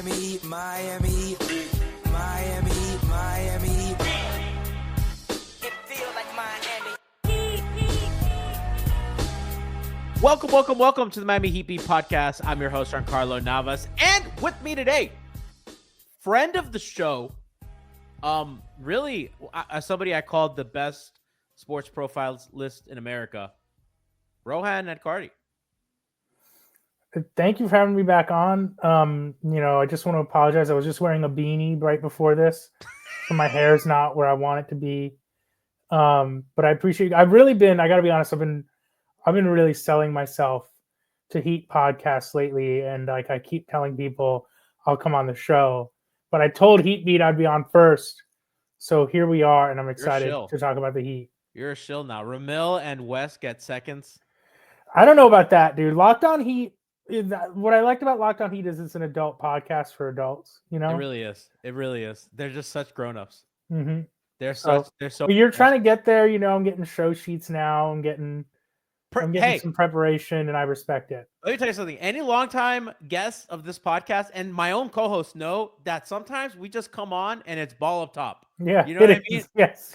Miami, Miami, Miami, Miami. It feels like Miami. Welcome to the Miami Heat Beat podcast. I'm your host, Giancarlo Navas, and with me today, friend of the show, really somebody I called the best sports profiles list in America, Rohan Nadkarni. Thank you for having me back on. I just want to apologize. I was just wearing a beanie right before this, so my hair is not where I want it to be. But I appreciate. I've really been. I got to be honest. I've been really selling myself to Heat podcasts lately, and I keep telling people I'll come on the show. But I told Heat Beat I'd be on first, so here we are, and I'm excited to talk about the Heat. You're a shill now. Ramil and Wes get seconds. I don't know about that, dude. Locked On Heat. What I liked about Locked On Heat is it's an adult podcast for adults. You know, it really is. They're just such grown-ups. Mm-hmm. They're so. But you're trying to get there. You know, I'm getting show sheets now. I'm getting some preparation, and I respect it. Let me tell you something. Any longtime guests of this podcast and my own co-hosts know that sometimes we just come on and it's ball up top. Yeah, you know what I mean. Yes.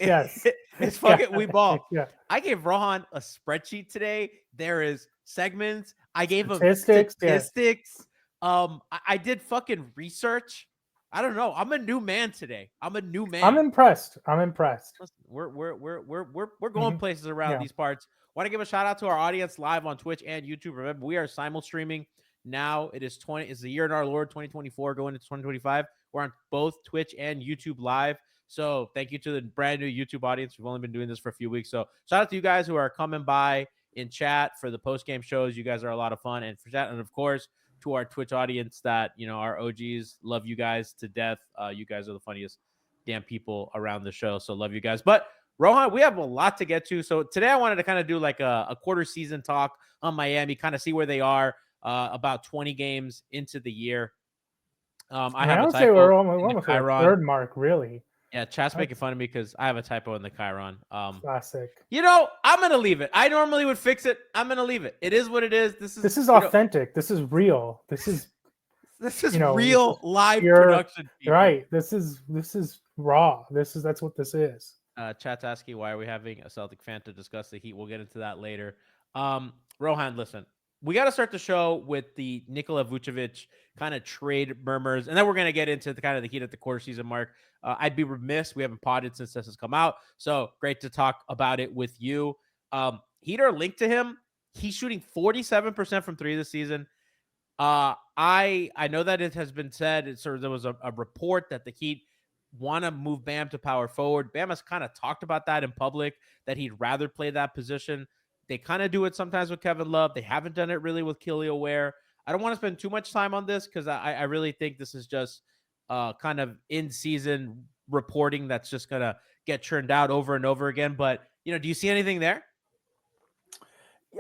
It's fucking we ball. Yeah. I gave Rohan a spreadsheet today. There is segments. I gave him statistics. I did fucking research. I don't know. I'm a new man today. I'm impressed. Listen, we're going places around these parts. Want to give a shout out to our audience live on Twitch and YouTube. Remember, we are simul streaming now. It's the year in our Lord 2024 going into 2025. We're on both Twitch and YouTube live. So thank you to the brand new YouTube audience. We've only been doing this for a few weeks. So shout out to you guys who are coming by in chat for the post-game shows. You guys are a lot of fun. And for chat, and of course, to our Twitch audience that, our OGs, love you guys to death. You guys are the funniest damn people around the show. So love you guys. But Rohan, we have a lot to get to. So today I wanted to kind of do like a quarter season talk on Miami, kind of see where they are about 20 games into the year. I would say we're almost at the third mark, really. Yeah, chat's making fun of me because I have a typo in the Chiron. Classic. I'm going to leave it. I normally would fix it. I'm going to leave it. It is what it is. This is authentic. This is real. This is real live production. People. Right. This is raw. That's what this is. Chat's asking, why are we having a Celtic fan to discuss the Heat? We'll get into that later. Rohan, listen, we got to start the show with the Nikola Vucevic kind of trade murmurs, and then we're going to get into the kind of the Heat at the quarter season mark. I'd be remiss. We haven't podded since this has come out, so great to talk about it with you. Heat are linked to him. He's shooting 47% from three this season. I know that it has been said, there was a report that the Heat want to move Bam to power forward. Bam has kind of talked about that in public, that he'd rather play that position. They kind of do it sometimes with Kevin Love. They haven't done it really with Kelly Ware. I don't want to spend too much time on this because I really think this is just kind of in-season reporting that's just going to get churned out over and over again. But, do you see anything there?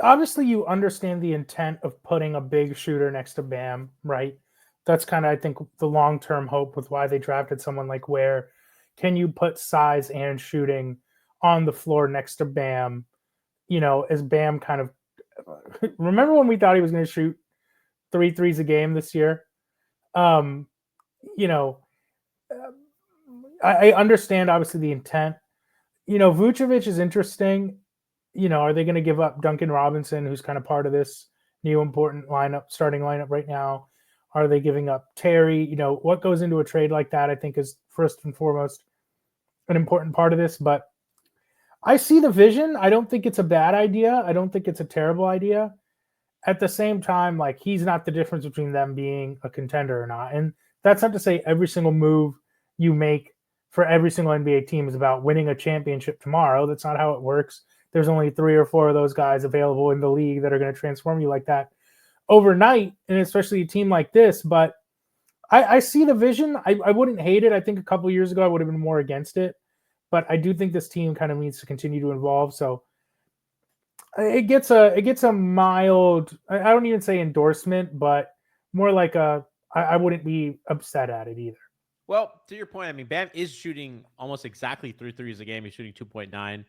Obviously, you understand the intent of putting a big shooter next to Bam, right? That's kind of, I think, the long-term hope with why they drafted someone like Ware. Can you put size and shooting on the floor next to Bam? As Bam kind of – remember when we thought he was going to shoot 3 threes a game this year? I understand, obviously, the intent. Vucevic is interesting. Are they going to give up Duncan Robinson, who's kind of part of this new important starting lineup right now? Are they giving up Terry? What goes into a trade like that, I think, is first and foremost an important part of this. But I see the vision. I don't think it's a bad idea. I don't think it's a terrible idea. At the same time, he's not the difference between them being a contender or not. And that's not to say every single move you make for every single NBA team is about winning a championship tomorrow. That's not how it works. There's only 3 or 4 of those guys available in the league that are going to transform you like that overnight, and especially a team like this. But I see the vision. I wouldn't hate it. I think a couple of years ago I would have been more against it, but I do think this team kind of needs to continue to evolve. So it gets a mild, I don't even say endorsement, but more like I wouldn't be upset at it either. Well, to your point, Bam is shooting almost exactly 3 threes a game. He's shooting 2.9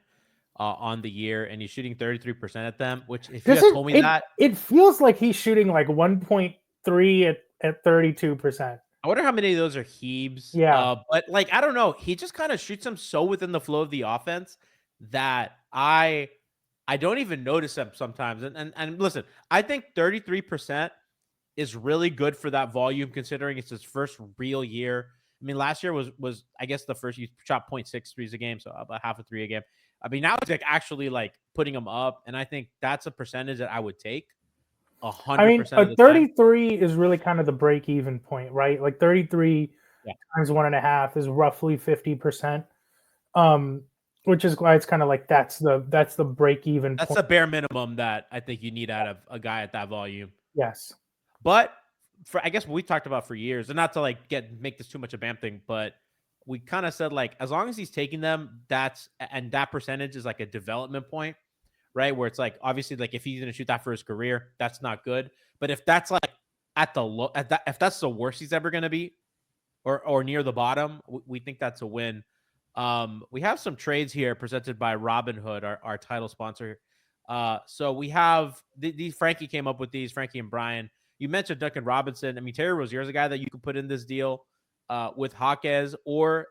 on the year, and he's shooting 33% at them, which if you guys told me that. It feels like he's shooting like 1.3 at 32%. I wonder how many of those are Hebes. Yeah. But like I don't know. He just kind of shoots them so within the flow of the offense that I don't even notice them sometimes. And listen, I think 33% is really good for that volume considering it's his first real year. I mean, last year was I guess the first he shot 0.6 threes a game, so about half a three a game. I mean, now it's like actually like putting him up, and I think that's a percentage that I would take I mean, 100% a of the time. 33 is really kind of the break even point, right? Like 33 Yeah. times 1.5 is roughly 50%. Um, which is why it's kind of like that's the break even That's point. the bare minimum that I think you need out of a guy at that volume. Yes. But for I guess what we talked about for years, and not to like make this too much a BAM thing, but we kind of said like as long as he's taking them, and that percentage is like a development point, right? Where it's like obviously like if he's gonna shoot that for his career, that's not good. But if that's like at the low at that if that's the worst he's ever gonna be, or near the bottom, we think that's a win. We have some trades here presented by Robinhood, our title sponsor. So we have these. Frankie came up with these. Frankie and Brian. You mentioned Duncan Robinson. I mean, Terry Rozier's a guy that you could put in this deal with Jaquez or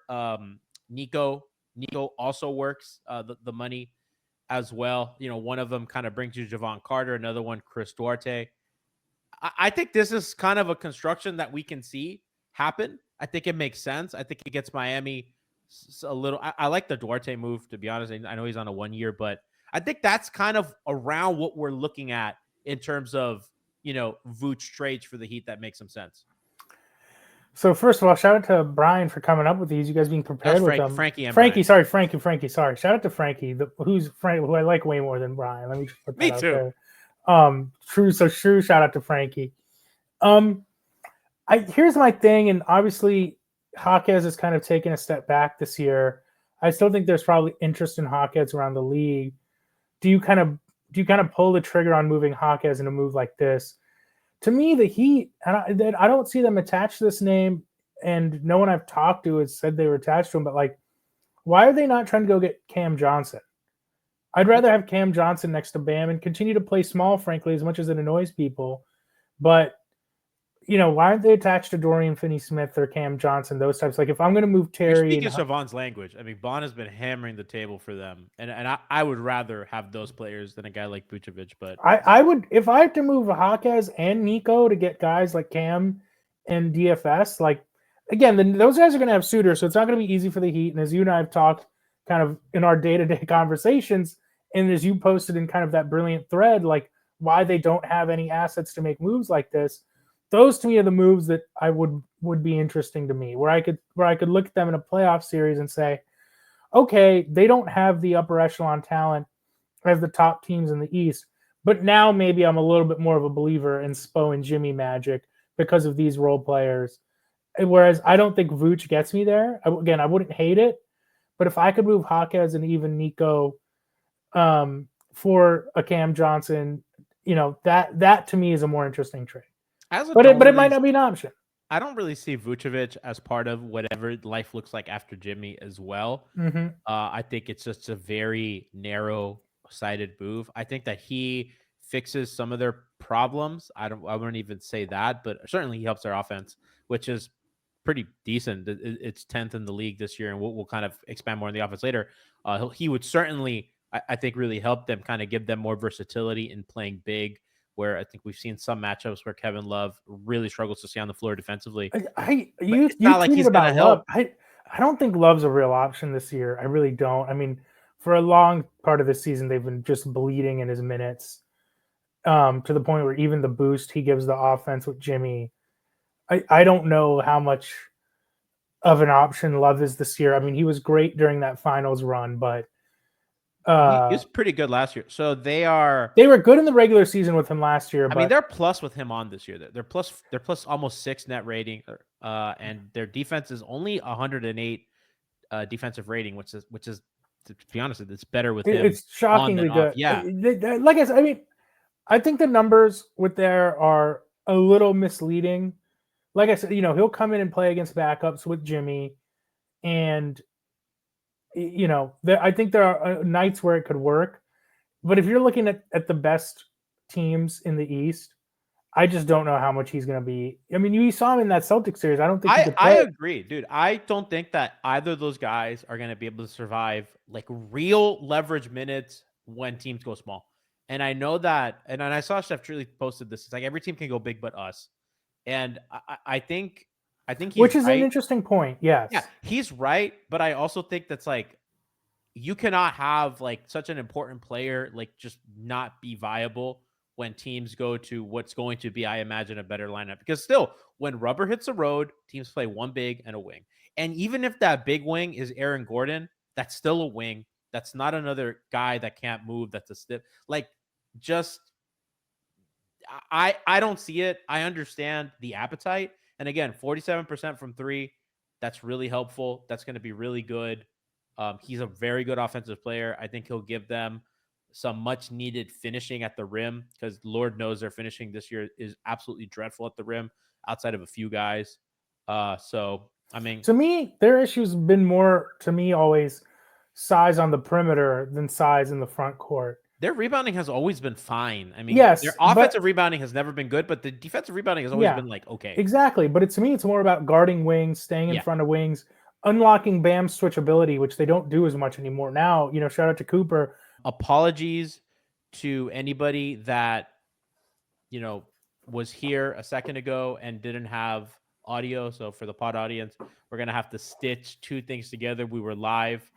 Nico. Nico also works the money as well. You know, one of them kind of brings you Javon Carter, another one Chris Duarte. I think this is kind of a construction that we can see happen. I think it makes sense. I think it gets Miami a little. I like the Duarte move, to be honest. I know he's on a 1 year, but I think that's kind of around what we're looking at in terms of, Vooch trades for the Heat that makes some sense. So first of all, shout out to Brian for coming up with these. You guys being prepared with them. Frankie, Frankie. Sorry. Shout out to Frankie, who I like way more than Brian. Let me just put that out there. True. So true. Shout out to Frankie. Here's my thing, and obviously Jaquez has kind of taken a step back this year. I still think there's probably interest in Jaquez around the league. Do you kind of pull the trigger on moving Jaquez in a move like this? To me, the Heat, and I don't see them attached to this name, and no one I've talked to has said they were attached to him, but like, why are they not trying to go get Cam Johnson? I'd rather have Cam Johnson next to Bam and continue to play small, frankly, as much as it annoys people. But, why aren't they attached to Dorian Finney-Smith or Cam Johnson, those types? Like, if I'm going to move Terry... You're speaking Siobhan's language. I mean, Bond has been hammering the table for them. And I would rather have those players than a guy like Vucevic. But I would... If I have to move Jaquez and Nico to get guys like Cam and DFS, like, again, those guys are going to have suitors, so it's not going to be easy for the Heat. And as you and I have talked kind of in our day-to-day conversations, and as you posted in kind of that brilliant thread, like, why they don't have any assets to make moves like this, those to me are the moves that I would be interesting to me, where I could look at them in a playoff series and say, okay, they don't have the upper echelon talent as the top teams in the East, but now maybe I'm a little bit more of a believer in Spo and Jimmy magic because of these role players. Whereas I don't think Vooch gets me there. Again, I wouldn't hate it, but if I could move Jaquez and even Nico for a Cam Johnson, that to me is a more interesting trade. But it might not be an option. I don't really see Vucevic as part of whatever life looks like after Jimmy as well. Mm-hmm. I think it's just a very narrow-sighted move. I think that he fixes some of their problems. I wouldn't even say that, but certainly he helps their offense, which is pretty decent. It's 10th in the league this year, and we'll kind of expand more on the offense later. He would certainly, I think, really help them, kind of give them more versatility in playing big, where I think we've seen some matchups where Kevin Love really struggles to stay on the floor defensively. It's not like he's going to help. I don't think Love's a real option this year. I really don't. I mean, for a long part of the season, they've been just bleeding in his minutes to the point where even the boost he gives the offense with Jimmy, I don't know how much of an option Love is this year. I mean, he was great during that finals run, but he was pretty good last year. So they were good in the regular season with him last year. I mean, they're plus with him on this year. They're plus almost 6 net rating, and their defense is only 108 defensive rating, which is to be honest, it's better with him. It's shockingly good. Yeah, like I said, I mean, I think the numbers with there are a little misleading. Like I said, he'll come in and play against backups with Jimmy, and I think there are nights where it could work. But if you're looking at the best teams in the East, I just don't know how much he's going to be. I mean, you saw him in that Celtics series. I don't think he could I play. agree, dude. I don't think that either of those guys are going to be able to survive like real leverage minutes when teams go small. And I know that, and I saw Chef Truly posted this. It's like every team can go big but us. And I think he's Which is right. an interesting point. Yes. Yeah, he's right. But I also think that's like you cannot have like such an important player like just not be viable when teams go to what's going to be, I imagine, a better lineup. Because still, when rubber hits the road, teams play one big and a wing. And even if that big wing is Aaron Gordon, that's still a wing. That's not another guy that can't move. That's a stiff. Like, just I don't see it. I understand the appetite. And again, 47% from three. That's really helpful. That's going to be really good. He's a very good offensive player. I think he'll give them some much needed finishing at the rim because Lord knows their finishing this year is absolutely dreadful at the rim outside of a few guys. So, I mean, to me, their issue's been more, to me, always size on the perimeter than size in the front court. their rebounding has always been fine. I mean, Yes, their but- offensive rebounding has never been good, but the defensive rebounding has always Yeah. been like, okay. Exactly. But to me, it's more about guarding wings, staying in Yeah. front of wings, unlocking Bam's switchability, which they don't do as much anymore. Now, shout out to Cooper. Apologies to anybody that was here a second ago and didn't have audio. So for the pod audience, we're gonna have to stitch two things together. We were live,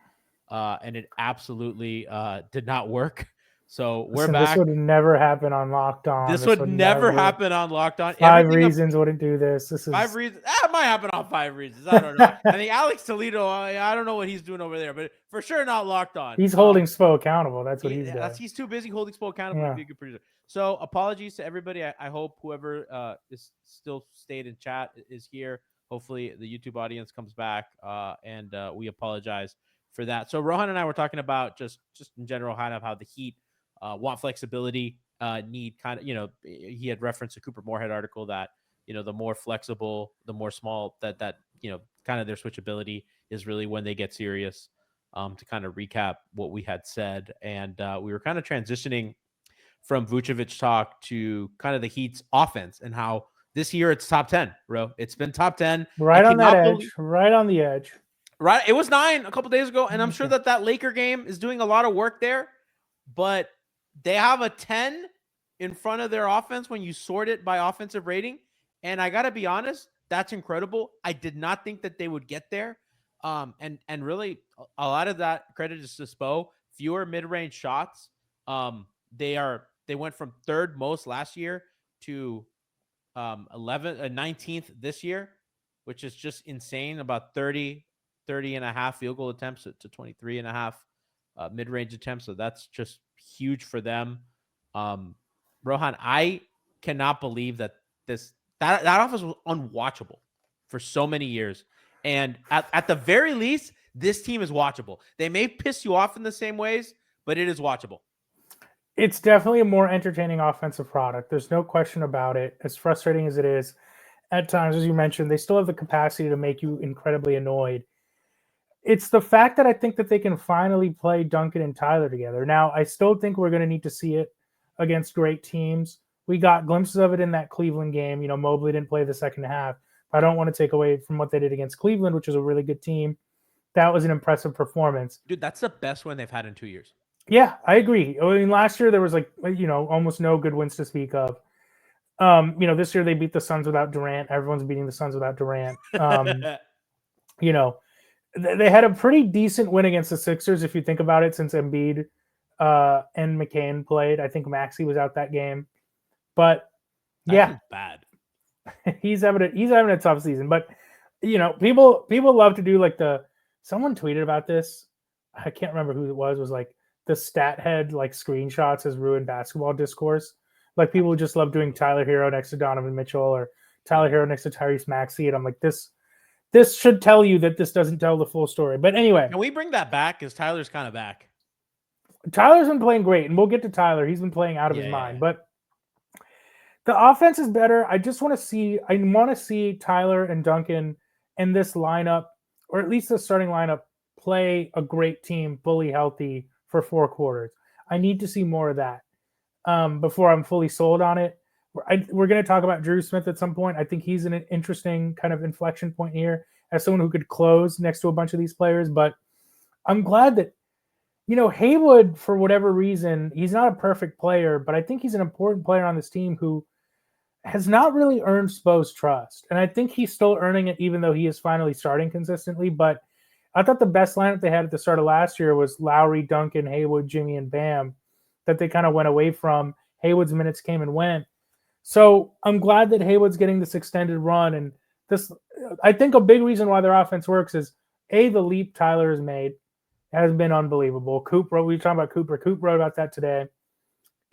and it absolutely did not work. So we're Listen, back. This would never happen on Locked On. This would never happen on Locked On. Five Everything reasons wouldn't do this. This is 5 reasons. It might happen on 5 reasons. I don't know. I think Alex Toledo. I don't know what he's doing over there, but for sure not Locked On. he's holding Spo accountable. That's what he's doing. He's too busy holding Spo accountable Yeah. to be a good producer. So apologies to everybody. I hope whoever is still stayed in chat is here. Hopefully the YouTube audience comes back, and we apologize for that. So Rohan and I were talking about just in general kind of how the Heat want flexibility, need kind of, he had referenced a Cooper Moorhead article that, the more flexible, the more small that kind of their switchability is really when they get serious. To kind of recap what we had said. And we were kind of transitioning from Vucevic talk to kind of the Heat's offense and how this year it's top 10, bro. It's been top 10. Right on that edge. Right on the edge. Right. It was 9 a couple days ago. And I'm sure that Laker game is doing a lot of work there. But they have a 10 in front of their offense when you sort it by offensive rating. And I got to be honest, that's incredible. I did not think that they would get there. And really a lot of that credit is to Spo. Fewer mid-range shots. They went from third most last year to 19th this year, which is just insane. About 30 and a half field goal attempts to 23 and a half mid-range attempts. So that's just huge for them. Rohan, I cannot believe that that offense was unwatchable for so many years. And at the very least, this team is watchable. They may piss you off in the same ways, but it is watchable. It's definitely a more entertaining offensive product. There's no question about it. As frustrating as it is, at times, as you mentioned, they still have the capacity to make you incredibly annoyed. It's the fact that I think that they can finally play Duncan and Tyler together. Now, I still think we're going to need to see it against great teams. We got glimpses of it in that Cleveland game. Mobley didn't play the second half. I don't want to take away from what they did against Cleveland, which is a really good team. That was an impressive performance. Dude, that's the best win they've had in 2 years. Yeah, I agree. I mean, last year there was almost no good wins to speak of. This year they beat the Suns without Durant. Everyone's beating the Suns without Durant. They had a pretty decent win against the Sixers, if you think about it, since Embiid and McCain played. I think Maxey was out that game. But That's bad. he's having a tough season. But people love to do someone tweeted about this. I can't remember who it was like the stat head screenshots has ruined basketball discourse. Like people just love doing Tyler Hero next to Donovan Mitchell or Tyler Hero next to Tyrese Maxey. And I'm like, this should tell you that this doesn't tell the full story. But anyway. Can we bring that back? Because Tyler's kind of back. Tyler's been playing great, and we'll get to Tyler. He's been playing out of his mind. But the offense is better. I want to see Tyler and Duncan in this lineup, or at least the starting lineup, play a great team, fully healthy for 4 quarters. I need to see more of that before I'm fully sold on it. we're going to talk about Drew Smith at some point. I think he's an interesting kind of inflection point here as someone who could close next to a bunch of these players. But I'm glad that, Haywood, for whatever reason, he's not a perfect player, but I think he's an important player on this team who has not really earned Spo's trust. And I think he's still earning it, even though he is finally starting consistently. But I thought the best lineup they had at the start of last year was Lowry, Duncan, Haywood, Jimmy, and Bam, that they kind of went away from. Haywood's minutes came and went. So I'm glad that Haywood's getting this extended run. And this, I think a big reason why their offense works is, A, the leap Tyler has made has been unbelievable. We were talking about Cooper. Coop wrote about that today.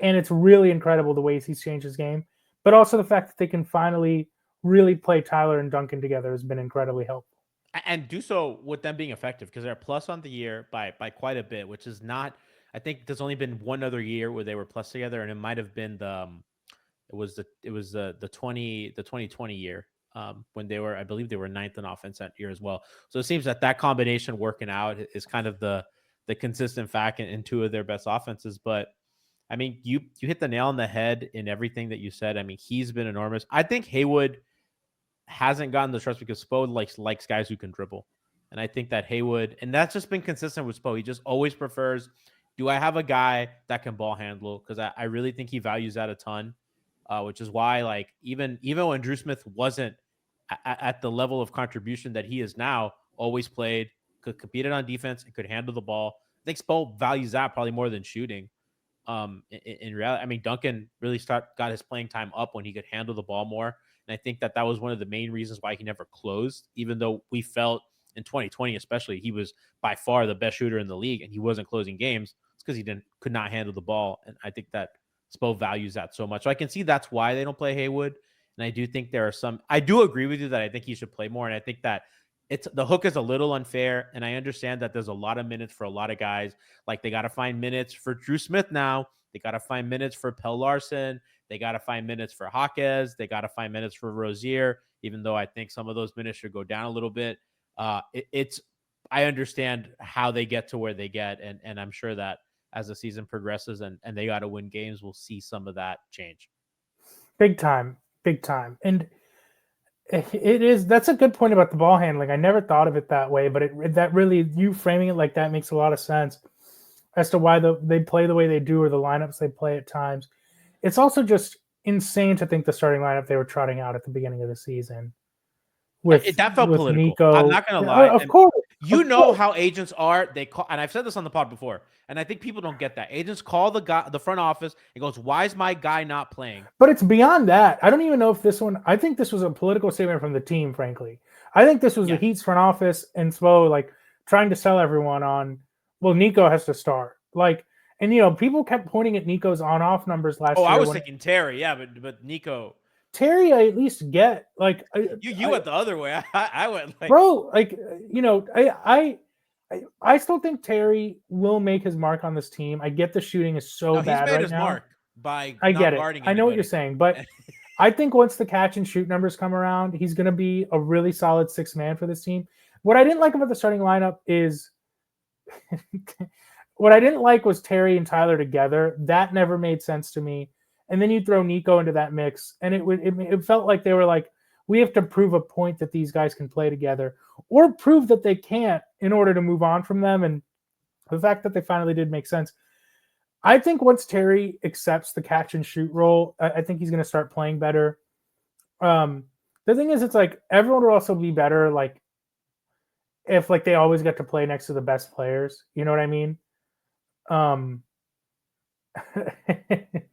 And it's really incredible the ways he's changed his game. But also the fact that they can finally really play Tyler and Duncan together has been incredibly helpful. And do so with them being effective, because they're plus on the year by quite a bit, which is not, I think there's only been one other year where they were plus together, and it might have been the 2020 year, when they were, I believe they were ninth in offense that year as well. So it seems that combination working out is kind of the consistent fact in two of their best offenses. But I mean, you hit the nail on the head in everything that you said. I mean, he's been enormous. I think Haywood hasn't gotten the trust because Spo likes guys who can dribble. And I think that Haywood, and that's just been consistent with Spo. He just always prefers, do I have a guy that can ball handle? Because I really think he values that a ton, which is why, like, even when Drew Smith wasn't at the level of contribution that he is now, always played, competed on defense, and could handle the ball. I think Spo values that probably more than shooting. In reality, I mean, Duncan really got his playing time up when he could handle the ball more. And I think that was one of the main reasons why he never closed, even though we felt in 2020, especially, he was by far the best shooter in the league and he wasn't closing games. It's because he could not handle the ball. And I think that Spo values that so much. So I can see that's why they don't play Haywood. And I do think I do agree with you that I think he should play more. And I think that the hook is a little unfair. And I understand that there's a lot of minutes for a lot of guys. Like, they got to find minutes for Drew Smith now. They got to find minutes for Pell Larson. They got to find minutes for Jaquez. They got to find minutes for Rozier, even though I think some of those minutes should go down a little bit. I understand how they get to where they get. And I'm sure that as the season progresses and they got to win games, we'll see some of that change. Big time. And that's a good point about the ball handling. I never thought of it that way, but that really, you framing it like that makes a lot of sense as to why they play the way they do, or the lineups they play at times. It's also just insane to think the starting lineup they were trotting out at the beginning of the season. That felt political. Nico. I'm not going to lie. Of course. How agents are. They call, and I've said this on the pod before, and I think people don't get that. Agents call the front office and goes, "Why is my guy not playing?" But it's beyond that. I don't even know if this one. I think this was a political statement from the team. Frankly, I think this was the Heat's front office and Spo, like, trying to sell everyone on, well, Nico has to start. Like, and people kept pointing at Nico's on-off numbers last year. I was thinking Terry, but Nico. Terry, I at least get, like, you went the other way. I went like, bro, like, I still think Terry will make his mark on this team. I get the shooting is so bad he's made right his now. Mark by I not get it. guarding I know what anybody. you're saying, but I think once the catch and shoot numbers come around, he's going to be a really solid sixth man for this team. What I didn't like about the starting lineup is what I didn't like was Terry and Tyler together. That never made sense to me. And then you throw Nico into that mix, and it felt like they were like, we have to prove a point that these guys can play together, or prove that they can't in order to move on from them. And the fact that they finally did make sense. I think once Terry accepts the catch and shoot role, I think he's going to start playing better. The thing is, it's like everyone will also be better, like, if, like, they always get to play next to the best players. You know what I mean?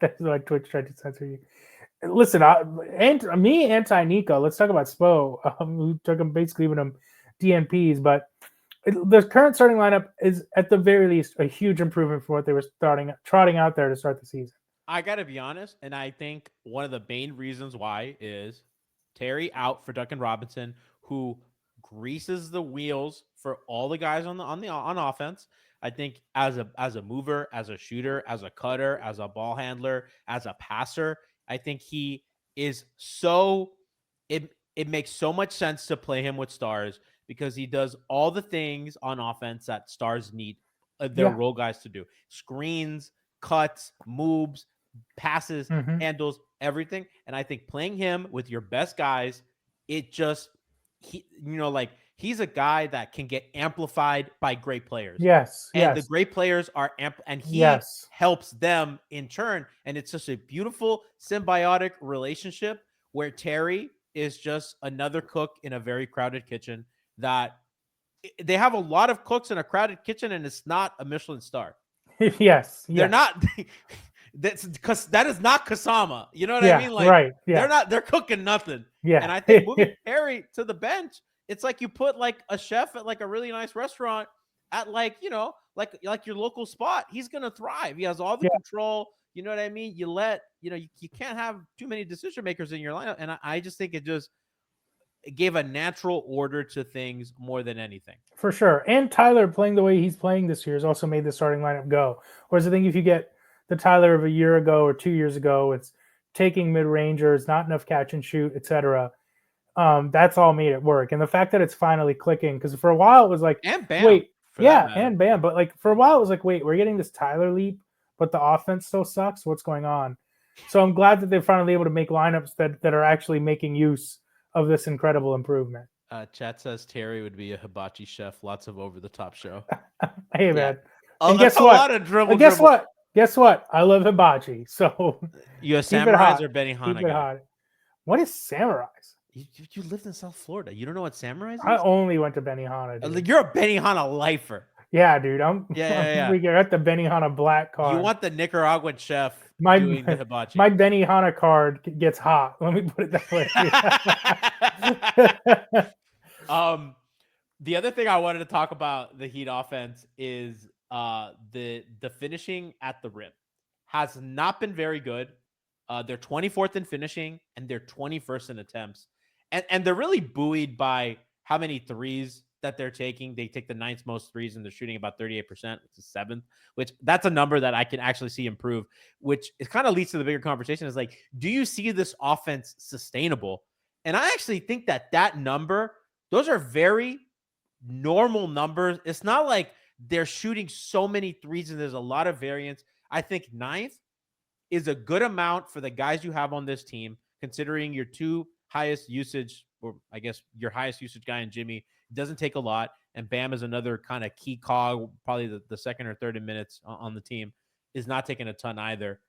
That's why Twitch tried to censor you. Listen, me anti-Nico. Let's talk about Spo, who took him, basically giving him DNPs. But the current starting lineup is, at the very least, a huge improvement from what they were trotting out there to start the season. I got to be honest, and I think one of the main reasons why is Terry out for Duncan Robinson, who greases the wheels for all the guys on offense. I think as a mover, as a shooter, as a cutter, as a ball handler, as a passer, I think he is so it makes so much sense to play him with stars, because he does all the things on offense that stars need their role guys to do. Screens, cuts, moves, passes, handles, everything. And I think playing him with your best guys, it just he's a guy that can get amplified by great players. Yes. And the Yes. great players are and he Yes. helps them in turn. And it's just a beautiful symbiotic relationship where Terry is just another cook in a very crowded kitchen. That they have a lot of cooks in a crowded kitchen, and it's not a Michelin star. Yes. They're not. That's because that is not Kasama. You know what I mean? Like, right. Yeah. they're cooking nothing. Yeah. And I think moving Terry to the bench, it's like you put like a chef at like a really nice restaurant at like, like your local spot. He's going to thrive. He has all the control. You know what I mean? You can't have too many decision makers in your lineup. And I just think it gave a natural order to things more than anything. For sure. And Tyler playing the way he's playing this year has also made the starting lineup go. Whereas I think if you get the Tyler of a year ago or 2 years ago, it's taking mid-rangers, not enough catch and shoot, etc. That's all made it work. And the fact that it's finally clicking, because for a while it was like, and Bam, wait, and Bam. But like for a while it was like, wait, we're getting this Tyler leap, but the offense still sucks. What's going on? So I'm glad that they're finally able to make lineups that are actually making use of this incredible improvement. Chat says Terry would be a hibachi chef. Lots of over-the-top show. Hey, man. And guess what? A lot of dribble. Guess what? Guess what? I love hibachi. So you a Samurais or Benihana guy? Hot. What is Samurais? You lived in South Florida. You don't know what Samurais is? I only went to Benihana. Dude. You're a Benihana lifer. Yeah, dude. I'm You're at the Benihana black card. You want the Nicaraguan chef doing the hibachi. My Benihana card gets hot. Let me put it that way. The other thing I wanted to talk about the Heat offense is the finishing at the rim has not been very good. They're 24th in finishing and they're 21st in attempts. And they're really buoyed by how many threes that they're taking. They take the 9th most threes and they're shooting about 38%, which is 7th, which that's a number that I can actually see improve, which it kind of leads to the bigger conversation is like, do you see this offense sustainable? And I actually think that number, those are very normal numbers. It's not like they're shooting so many threes and there's a lot of variance. I think 9th is a good amount for the guys you have on this team, considering your 2 highest usage, or I guess your highest usage guy in Jimmy doesn't take a lot. And Bam is another kind of key cog, probably the second or third in minutes on the team, is not taking a ton either.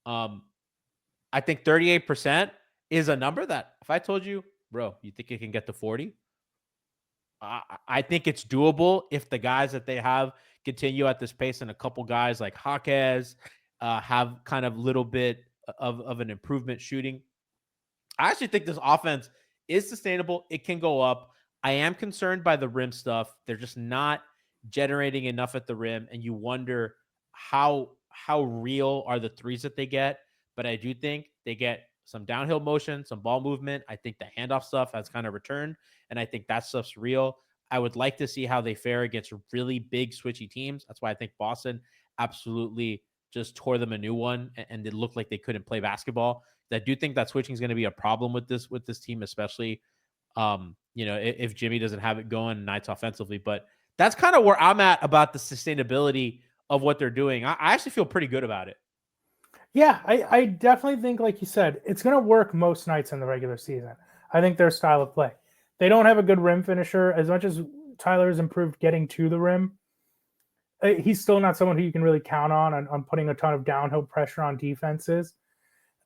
I think 38% is a number that if I told you, bro, you think it can get to 40? I think it's doable if the guys that they have continue at this pace and a couple guys like Jaquez have kind of little bit of an improvement shooting. I actually think this offense is sustainable. It can go up. I am concerned by the rim stuff. They're just not generating enough at the rim, and you wonder how real are the threes that they get. But I do think they get some downhill motion, some ball movement. I think the handoff stuff has kind of returned, and I think that stuff's real. I would like to see how they fare against really big switchy teams. That's why I think Boston absolutely just tore them a new one, and it looked like they couldn't play basketball. I do think that switching is going to be a problem with this team, especially if Jimmy doesn't have it going nights offensively. But that's kind of where I'm at about the sustainability of what they're doing. I actually feel pretty good about it. Yeah, I definitely think, like you said, it's going to work most nights in the regular season. I think their style of play. They don't have a good rim finisher. As much as Tyler has improved getting to the rim, he's still not someone who you can really count on putting a ton of downhill pressure on defenses.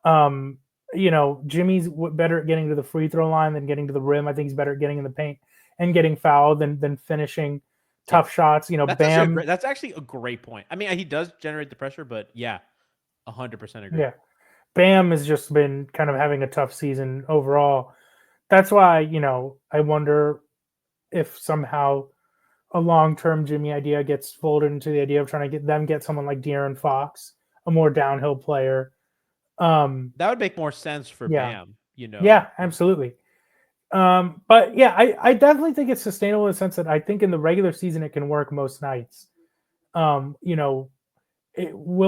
Jimmy's better at getting to the free throw line than getting to the rim. I think he's better at getting in the paint and getting fouled than finishing tough shots. Bam. That's actually a great point. I mean, he does generate the pressure, but yeah, 100% agree. Yeah. Bam has just been kind of having a tough season overall. That's why, I wonder if somehow a long-term Jimmy idea gets folded into the idea of trying to get someone like De'Aaron Fox, a more downhill player. That would make more sense for Bam, Yeah, absolutely. But yeah, I definitely think it's sustainable in the sense that I think in the regular season it can work most nights. Will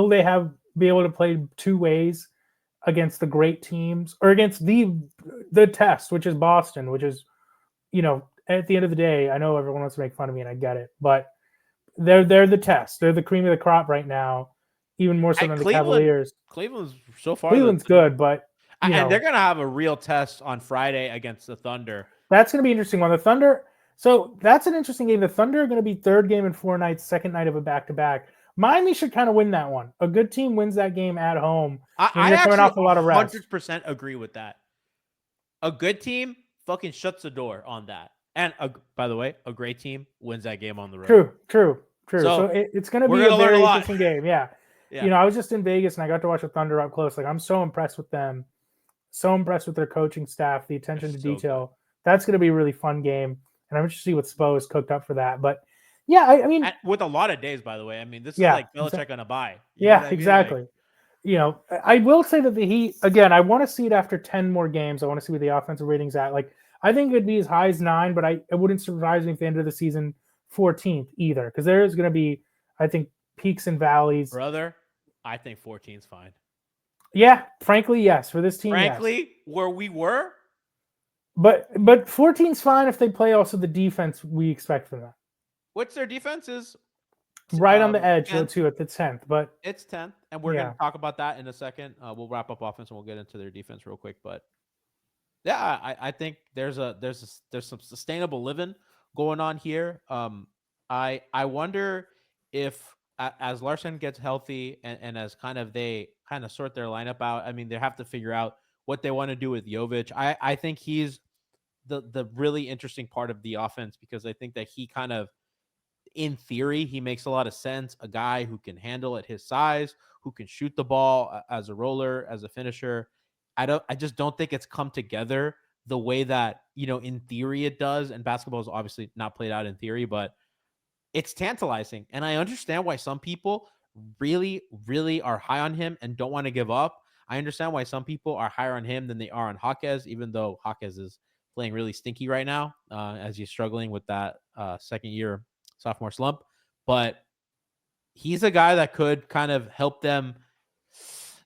they be able to play 2 ways against the great teams or against the test, which is Boston, which is, at the end of the day, I know everyone wants to make fun of me and I get it, but they're the test. They're the cream of the crop right now, even more so than the Cavaliers. Cleveland's so far. Cleveland's good, but And they're going to have a real test on Friday against the Thunder. That's going to be interesting one. The Thunder. So that's an interesting game. The Thunder are going to be third game in 4 nights, second night of a back-to-back. Miami should kind of win that one. A good team wins that game at home. I you're coming actually off a lot of rest. 100% agree with that. A good team fucking shuts the door on that. And by the way, a great team wins that game on the road. True. So it's going to be a very interesting game. Yeah. I was just in Vegas and I got to watch the Thunder up close. Like, I'm so impressed with them. So impressed with their coaching staff, the attention to detail. Good. That's going to be a really fun game. And I'm interested to see what Spo has cooked up for that. But yeah, I mean, with a lot of days, by the way. I mean, this is like Belichick on a bye. Exactly. Like, I will say that the Heat, again, I want to see it after 10 more games. I want to see what the offensive rating's at. Like, I think it'd be as high as 9, but it wouldn't surprise me if the end of the season 14th either, because there is going to be, I think, peaks and valleys. Brother, I think 14's fine. Yeah, frankly, yes. For this team, frankly, where we were. But 14's fine if they play also the defense we expect from them. What's their defense is? Right on the edge, though, too, at the 10th. But it's 10th, and we're going to talk about that in a second. We'll wrap up offense, and we'll get into their defense real quick. But yeah, I think there's some sustainable living going on here. I wonder if as Larson gets healthy and as they sort their lineup out, I mean, they have to figure out what they want to do with Jovic. I think he's the really interesting part of the offense, because I think that he kind of, in theory, he makes a lot of sense. A guy who can handle at his size, who can shoot the ball as a roller, as a finisher. I just don't think it's come together the way that, in theory it does. And basketball is obviously not played out in theory, but it's tantalizing. And I understand why some people really, really are high on him and don't want to give up. I understand why some people are higher on him than they are on Jaquez, even though Jaquez is playing really stinky right now, as he's struggling with that second year sophomore slump. But he's a guy that could kind of help them,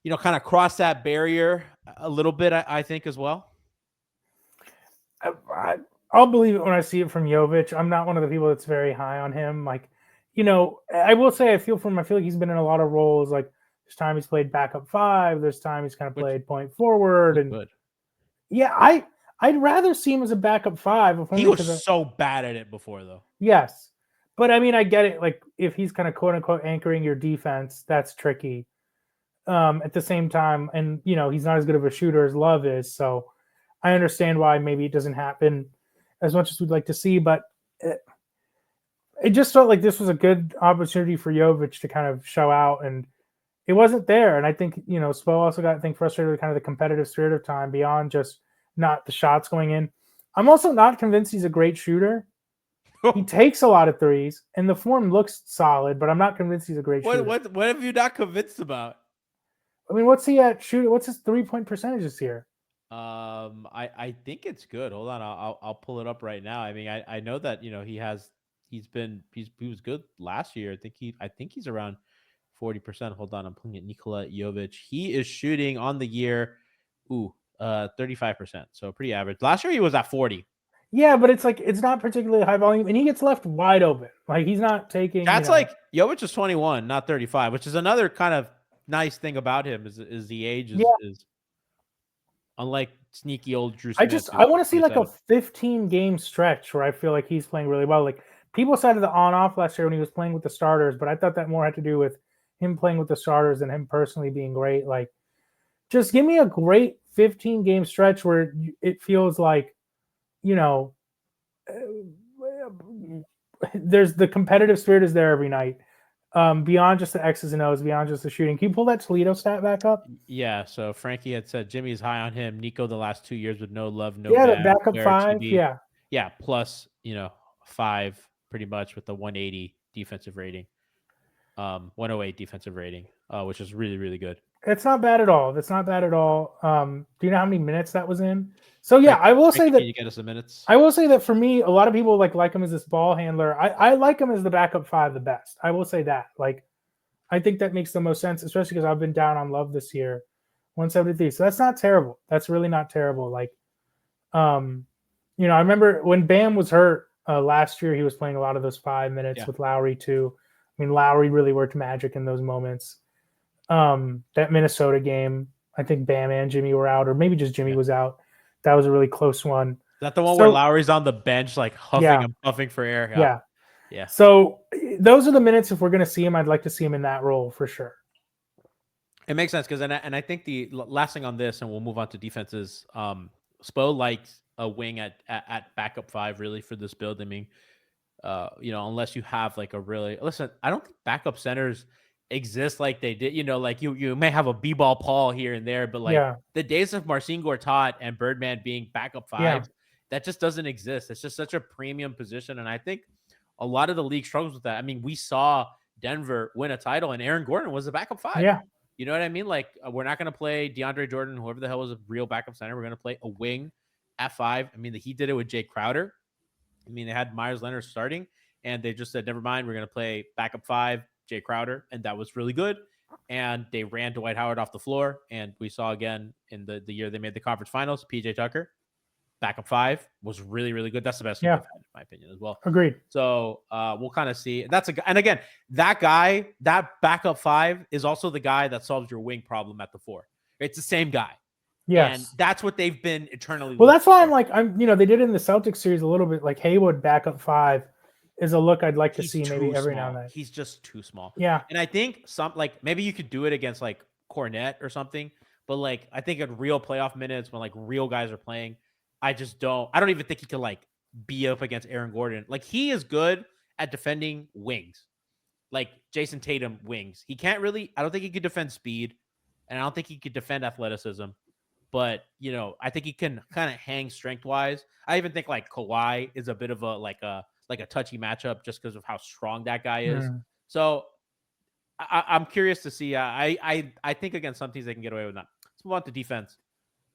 kind of cross that barrier a little bit, I think, as well. I'll believe it when I see it from Jovic. I'm not one of the people that's very high on him. Like, I will say I feel like he's been in a lot of roles. Like, there's time he's played backup 5. There's time he's kind of played point forward. And good. Yeah, I'd rather see him as a backup 5. He was so bad at it before, though. Yes. But, I mean, I get it. Like, if he's kind of quote-unquote anchoring your defense, that's tricky. At the same time, and, he's not as good of a shooter as Love is. So I understand why maybe it doesn't happen as much as we'd like to see. But it just felt like this was a good opportunity for Jovic to kind of show out. And it wasn't there. And I think, Spo also got, frustrated with kind of the competitive spirit of time beyond just not the shots going in. I'm also not convinced he's a great shooter. He takes a lot of threes, and the form looks solid, but I'm not convinced he's a great shooter. What have you not convinced about? I mean, what's he at shooting? What's his 3-point percentages here? I think it's good. Hold on, I'll pull it up right now. I mean, I know that he was good last year. I think he's around 40%. Hold on, I'm pulling at Nikola Jovic. He is shooting on the year, 35%. So pretty average. Last year he was at 40. Yeah, but it's like it's not particularly high volume, and he gets left wide open. Like, he's not taking. That's like Jovic is 21, not 35, which is another kind of nice thing about him is the age is unlike sneaky old Drew Smith. I want to see like a 15-game stretch where I feel like he's playing really well. Like, people cited the on-off last year when he was playing with the starters, but I thought that more had to do with him playing with the starters than him personally being great. Like, just give me a great 15-game stretch where it feels like, there's the competitive spirit is there every night. Beyond just the X's and O's, beyond just the shooting. Can you pull that Toledo stat back up? Yeah, so Frankie had said Jimmy's high on him. Nico the last 2 years with no love, no the backup 5. Yeah, plus 5 pretty much with the 180 defensive rating, 108 defensive rating, which is really, really good. It's not bad at all. That's not bad at all. Do you know how many minutes that was in? So yeah, I will say that. Can you get us the minutes? I will say that for me, a lot of people like him as this ball handler. I like him as the backup 5 the best. I will say that. Like, I think that makes the most sense, especially because I've been down on Love this year, 173. So that's not terrible. That's really not terrible. Like, I remember when Bam was hurt last year, he was playing a lot of those 5 minutes with Lowry too. I mean, Lowry really worked magic in those moments. That Minnesota game, I think Bam and Jimmy were out, or maybe just Jimmy Yeah. was out. That was a really close one. Is that the one So- where Lowry's on the bench, like huffing Yeah. and puffing for air? Yeah. Yeah. So those are the minutes. If we're going to see him, I'd like to see him in that role for sure. It makes sense because, and I think the last thing on this, and we'll move on to defenses. Spo likes a wing at backup 5 really for this build. I mean, unless you have like a really I don't think backup centers exist like they did. Like you may have a b-ball Paul here and there, but like the days of Marcin Gortat and Birdman being backup 5, that just doesn't exist. It's just such a premium position, and I think a lot of the league struggles with that. I mean, we saw Denver win a title, and Aaron Gordon was a backup 5. Yeah. You know what I mean? Like, we're not going to play DeAndre Jordan, whoever the hell was a real backup center. We're going to play a wing at 5. I mean, he did it with Jay Crowder. I mean, they had Myers Leonard starting, and they just said, never mind, we're going to play backup 5, Jay Crowder, and that was really good. And they ran Dwight Howard off the floor, and we saw again in the year they made the conference finals, PJ Tucker, backup 5, was really, really good. That's the best they've had, in my opinion, as well. Agreed. So we'll kind of see. And again, that guy, that backup 5 is also the guy that solves your wing problem at the 4. It's the same guy. Yes. And that's what they've been eternally. Well, that's why they did it in the Celtics series a little bit. Like Haywood backup 5 is a look I'd like to see maybe every now and then. He's just too small. Yeah. And I think maybe you could do it against like Cornette or something, but like I think at real playoff minutes when like real guys are playing, I don't even think he could like be up against Aaron Gordon. Like he is good at defending wings, like Jason Tatum wings. He can't really, I don't think he could defend speed, and I don't think he could defend athleticism, but I think he can kind of hang strength wise. I even think like Kawhi is a bit of a touchy matchup just because of how strong that guy is. So I'm curious to see. I think against some teams they can get away with that. Let's move on to defense.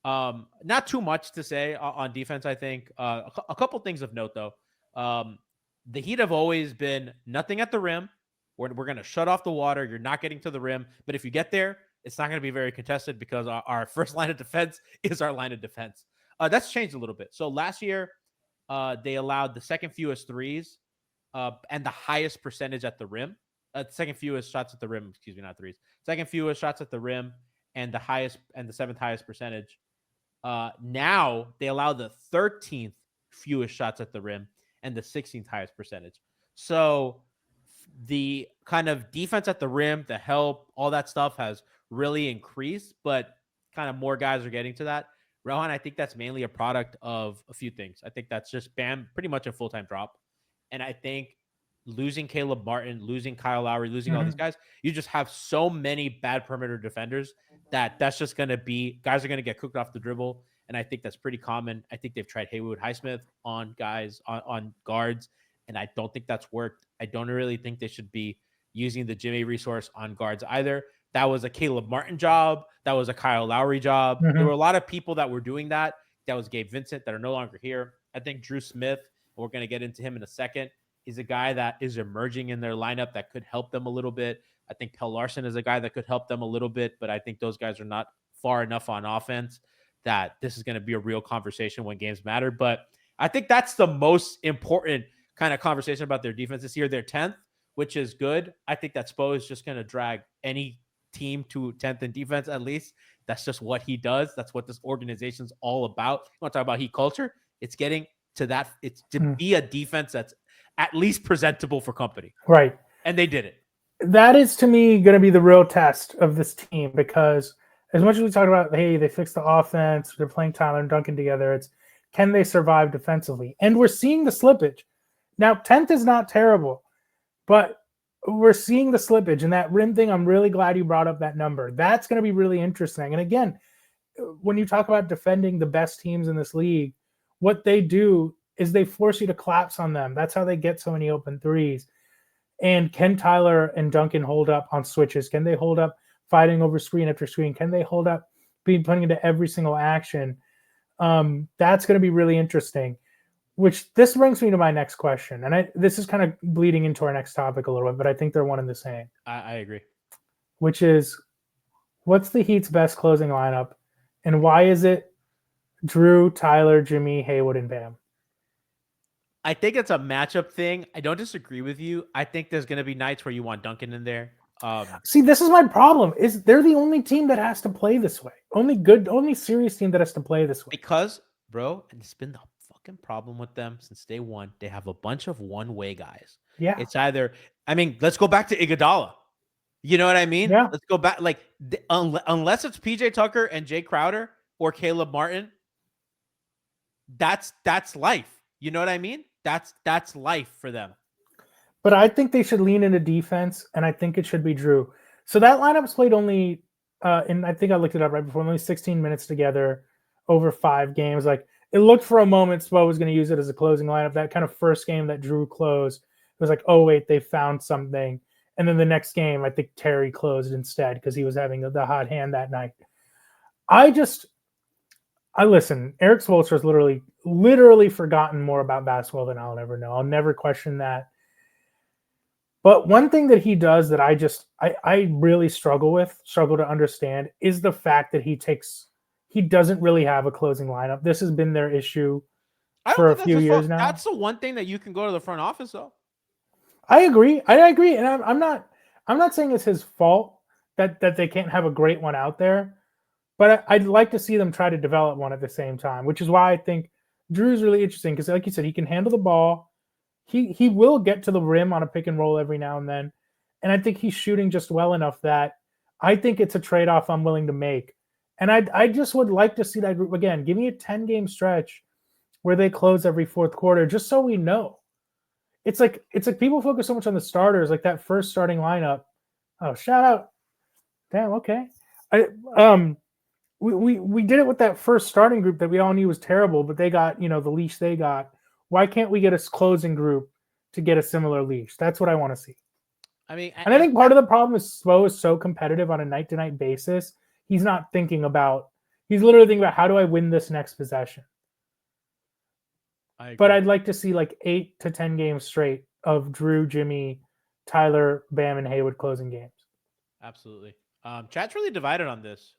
Not too much to say on defense. I think a couple things of note though. The Heat have always been nothing at the rim. We're going to shut off the water. You're not getting to the rim, but if you get there, it's not going to be very contested because our first line of defense is our line of defense. That's changed a little bit. So last year, they allowed the second fewest threes and the highest percentage at the rim. Second fewest shots at the rim. Excuse me, not threes. Second fewest shots at the rim and the highest and the 7th highest percentage. Now they allow the 13th fewest shots at the rim and the 16th highest percentage. So the kind of defense at the rim, the help, all that stuff has really increased, but kind of more guys are getting to that. Rohan, I think that's mainly a product of a few things. I think that's just Bam, pretty much a full-time drop. And I think losing Caleb Martin, losing Kyle Lowry, losing all these guys, you just have so many bad perimeter defenders that's just going to be, guys are going to get cooked off the dribble. And I think that's pretty common. I think they've tried Haywood Highsmith on guys, on guards, and I don't think that's worked. I don't really think they should be using the Jimmy resource on guards either. That was a Caleb Martin job. That was a Kyle Lowry job. There were a lot of people that were doing that. That was Gabe Vincent that are no longer here. I think Drew Smith, we're going to get into him in a second, is a guy that is emerging in their lineup that could help them a little bit. I think Pell Larson is a guy that could help them a little bit, but I think those guys are not far enough on offense that this is going to be a real conversation when games matter. But I think that's the most important kind of conversation about their defense this year. They're 10th, which is good. I think that Spo is just going to drag any team to 10th in defense, at least. That's just what he does. That's what this organization's all about. You want to talk about Heat culture? It's getting to that. It's to be a defense that's at least presentable for company. Right. And they did it. That is, to me, going to be the real test of this team, because as much as we talk about, hey, they fixed the offense, they're playing Tyler and Duncan together, it's can they survive defensively? And we're seeing the slippage. Now, 10th is not terrible, but we're seeing the slippage. And that rim thing, I'm really glad you brought up that number. That's going to be really interesting. And again, when you talk about defending the best teams in this league, what they do is they force you to collapse on them. That's how they get so many open threes. And can Tyler and Duncan hold up on switches? Can they hold up fighting over screen after screen? Can they hold up being putting into every single action? That's going to be really interesting. Which this brings me to my next question. And this is kind of bleeding into our next topic a little bit, but I think they're one and the same. I agree. Which is, what's the Heat's best closing lineup? And why is it Drew, Tyler, Jimmy, Haywood, and Bam? I think it's a matchup thing. I don't disagree with you. I think there's going to be nights where you want Duncan in there. See, this is my problem. Is they're the only team that has to play this way. Only serious team that has to play this way. Because, bro, and it's been the fucking problem with them since day one. They have a bunch of one-way guys. Yeah. It's either, I mean, let's go back to Iguodala. You know what I mean? Yeah. Let's go back. Like, unless it's PJ Tucker and Jay Crowder or Caleb Martin, that's life. You know what I mean? That's life for them. But I think they should lean into defense, and I think it should be Drew. So that lineup's played only, and I think I looked it up right before, only 16 minutes together over 5 games. Like, it looked for a moment Spo was going to use it as a closing lineup. That kind of first game that Drew closed, it was like, oh, wait, they found something. And then the next game, I think Terry closed instead because he was having the hot hand that night. I listen, Eric Spoelstra has literally forgotten more about basketball than I'll ever know. I'll never question that. But one thing that he does that I really struggle to understand is the fact that he doesn't really have a closing lineup. This has been their issue for a few years now. That's the one thing that you can go to the front office though. I agree, and I'm not saying it's his fault that they can't have a great one out there, but I'd like to see them try to develop one at the same time, which is why I think Drew's really interesting because, like you said, he can handle the ball. He will get to the rim on a pick and roll every now and then, and I think he's shooting just well enough that I think it's a trade-off I'm willing to make. And I just would like to see that group again. Give me a 10-game stretch where they close every fourth quarter, just so we know. It's like people focus so much on the starters, like that first starting lineup. Oh, shout out! Damn, okay. We did it with that first starting group that we all knew was terrible, but they got the leash they got. Why can't we get a closing group to get a similar leash? That's what I want to see. I mean, and I think part of the problem is Spo is so competitive on a night-to-night basis. He's not thinking about. He's literally thinking about how do I win this next possession. But I'd like to see like 8 to 10 games straight of Drew, Jimmy, Tyler, Bam, and Haywood closing games. Absolutely. Chat's really divided on this.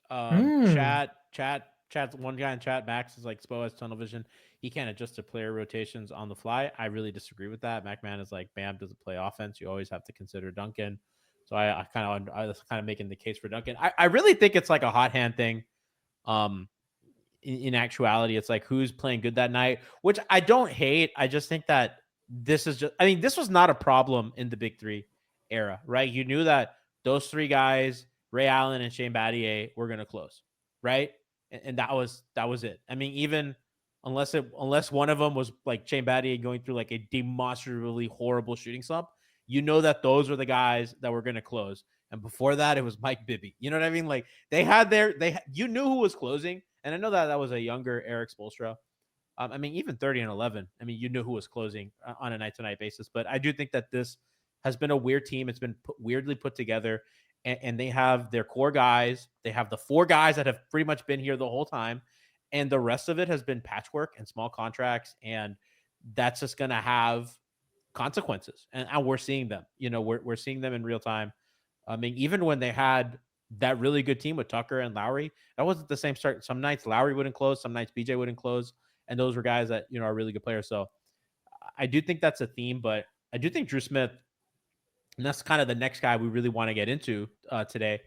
Chat's one guy in chat, Max, is like Spo has tunnel vision. He can't adjust to player rotations on the fly. I really disagree with that. MacMahon is like, Bam doesn't play offense. You always have to consider Duncan. So I was kind of making the case for Duncan. I really think it's like a hot hand thing. In actuality, it's like who's playing good that night, which I don't hate. I just think that this was not a problem in the Big Three era, right? You knew that those 3 guys, Ray Allen and Shane Battier, were going to close, right? And that was it. I mean, even unless one of them was like Shane Battier going through like a demonstrably horrible shooting slump, you know that those were the guys that were going to close. And before that, it was Mike Bibby. You know what I mean? Like you knew who was closing. And I know that was a younger Eric Spoelstra. I mean, even 30 and 11. I mean, you knew who was closing on a night-to-night basis. But I do think that this has been a weird team. It's been weirdly put together. And they have their core guys. They have the 4 guys that have pretty much been here the whole time. And the rest of it has been patchwork and small contracts. And that's just going to have consequences. And we're seeing them. We're seeing them in real time. I mean, even when they had that really good team with Tucker and Lowry, that wasn't the same start. Some nights Lowry wouldn't close. Some nights BJ wouldn't close. And those were guys that, are really good players. So I do think that's a theme, but I do think Drew Smith, and that's kind of the next guy we really want to get into today.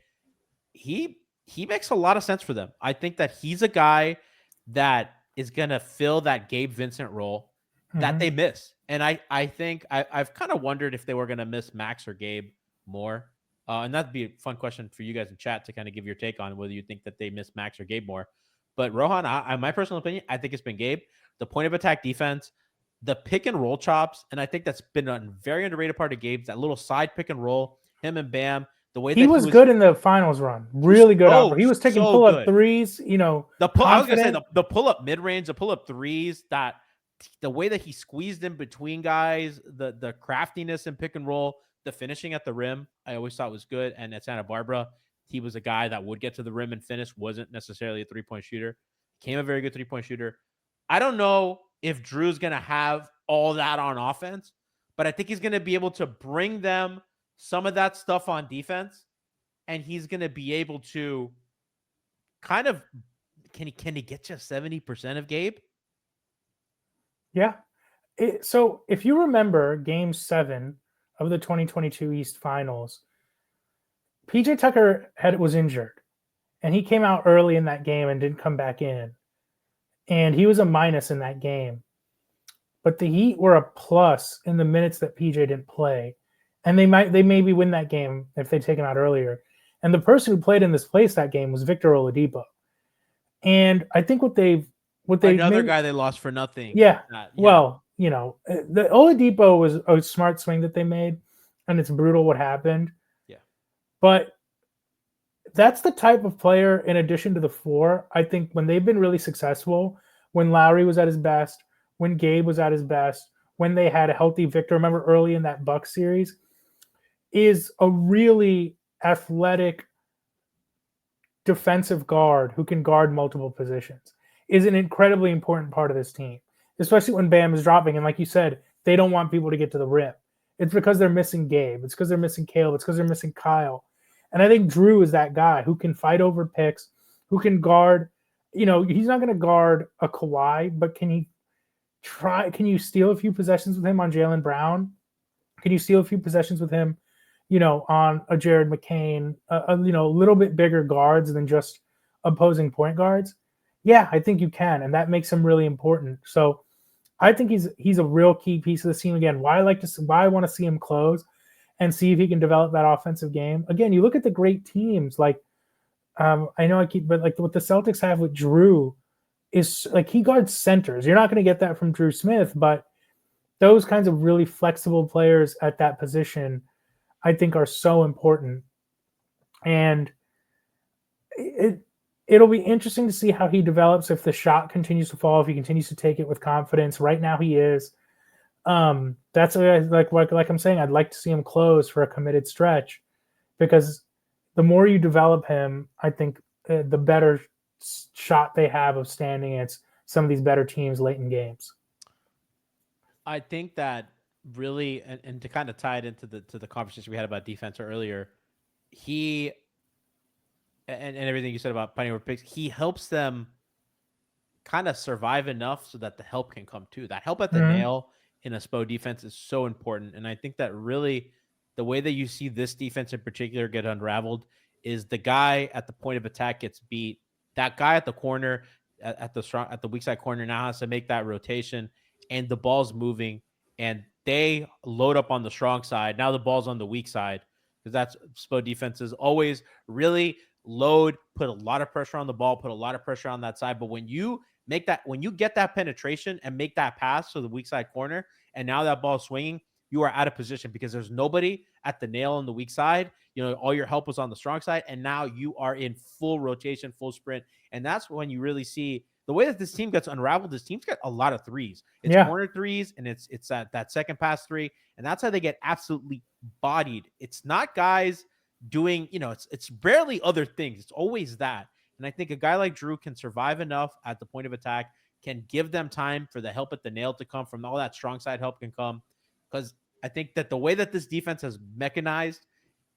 He makes a lot of sense for them. I think that he's a guy that is going to fill that Gabe Vincent role that they miss. And I think I've kind of wondered if they were going to miss Max or Gabe more. And that'd be a fun question for you guys in chat to kind of give your take on whether you think that they miss Max or Gabe more. But Rohan, my personal opinion, I think it's been Gabe. The point of attack defense, the pick and roll chops, and I think that's been a very underrated part of Gabe's, that little side pick and roll, him and Bam. The way he was good in the finals run, really good. He was taking pull-up threes. I was gonna say the pull-up mid-range, the pull-up threes. That the way that he squeezed in between guys, the craftiness and pick and roll. The finishing at the rim, I always thought was good. And at Santa Barbara, he was a guy that would get to the rim and finish, wasn't necessarily a three-point shooter. Became a very good three-point shooter. I don't know if Drew's going to have all that on offense, but I think he's going to be able to bring them some of that stuff on defense, and he's going to be able to kind of can he get you 70% of Gabe? Yeah. So if you remember Game 7 of the 2022 East Finals, PJ Tucker was injured, and he came out early in that game and didn't come back in, and he was a minus in that game. But the Heat were a plus in the minutes that PJ didn't play, and they maybe win that game if they take him out earlier. And the person who played in this place that game was Victor Oladipo. And I think what another guy they lost for nothing. Yeah. Well, the Oladipo was a smart swing that they made, and it's brutal what happened. Yeah. But that's the type of player, in addition to the four, I think when they've been really successful, when Lowry was at his best, when Gabe was at his best, when they had a healthy Victor, remember early in that Bucks series, is a really athletic defensive guard who can guard multiple positions is an incredibly important part of this team, especially when Bam is dropping. And like you said, they don't want people to get to the rim. It's because they're missing Gabe. It's because they're missing Caleb. It's because they're missing Kyle. And I think Drew is that guy who can fight over picks, who can guard. He's not going to guard a Kawhi, but can you steal a few possessions with him on Jaylen Brown? Can you steal a few possessions with him, on a Jared McCain, a little bit bigger guards than just opposing point guards? Yeah, I think you can, and that makes him really important. So I think he's a real key piece of the team. Again, why I want to see him close and see if he can develop that offensive game. Again, you look at the great teams like I know but like what the Celtics have with Drew is like he guards centers. You're not going to get that from Drew Smith, but those kinds of really flexible players at that position, I think, are so important. And it'll be interesting to see how he develops if the shot continues to fall, if he continues to take it with confidence. Right now he is. That's like I'm saying, I'd like to see him close for a committed stretch, because the more you develop him, I think the better shot they have of standing against some of these better teams late in games. I think that really, and to kind of tie it into the conversation we had about defense earlier, he and everything you said about fighting over picks, he helps them kind of survive enough so that the help can come too. That help at the nail in a Spo defense is so important. And I think that really the way that you see this defense in particular get unraveled is the guy at the point of attack gets beat. That guy at the corner, at the weak side corner, now has to make that rotation, and the ball's moving, and they load up on the strong side. Now the ball's on the weak side, because that's Spo defenses always really load, put a lot of pressure on the ball, put a lot of pressure on that side. But when you get that penetration and make that pass to the weak side corner, and now that ball's swinging, you are out of position because there's nobody at the nail on the weak side. All your help was on the strong side, and now you are in full rotation, full sprint. And that's when you really see the way that this team gets unraveled. This team's got a lot of threes. It's corner threes, and it's that second pass three, and that's how they get absolutely bodied. It's not guys doing, it's barely other things. It's always that. And I think a guy like Drew can survive enough at the point of attack, can give them time for the help at the nail to come from, all that strong side help can come. Because I think that the way that this defense has mechanized,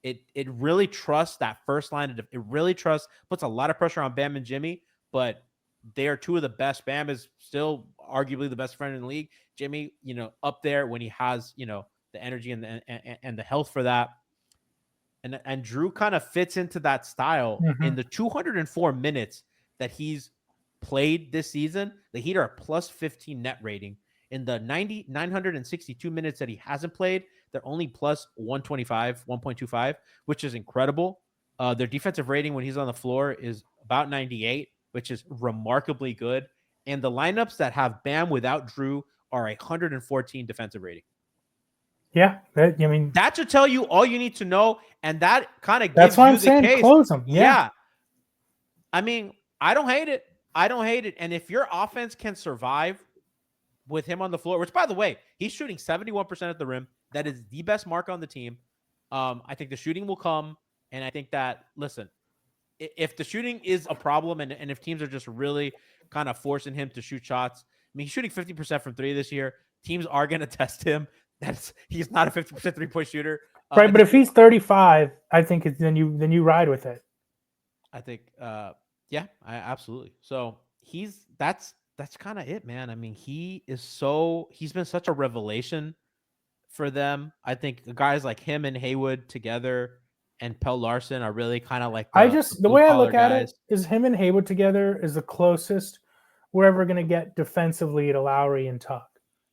it really trusts that first line. It really puts a lot of pressure on Bam and Jimmy, but they are two of the best. Bam is still arguably the best friend in the league. Jimmy, up there when he has, the energy and the health for that. And Drew kind of fits into that style. In the 204 minutes that he's played this season, the Heat are a plus 15 net rating. In the 962 minutes that he hasn't played, they're only plus 1.25, which is incredible. Their defensive rating when he's on the floor is about 98, which is remarkably good. And the lineups that have Bam without Drew are 114 defensive rating. Yeah, that should tell you all you need to know, and that kind of gives that's why you I'm saying case. Close them. Yeah. I mean, I don't hate it. And if your offense can survive with him on the floor, which, by the way, he's shooting 71% at the rim. That is the best mark on the team. I think the shooting will come, and I think that, listen, if the shooting is a problem and if teams are just really kind of forcing him to shoot shots, I mean, he's shooting 50% from three this year. Teams are going to test him. He's not a 50% three-point shooter. Right, but if he's 35, I think then you ride with it. I think, absolutely. So that's kind of it, man. I mean, he's been such a revelation for them. I think guys like him and Haywood together and Pell Larson are really kind of like the blue way I collar look at guys. it is him and Haywood together is the closest we're ever going to get defensively to Lowry and Tuck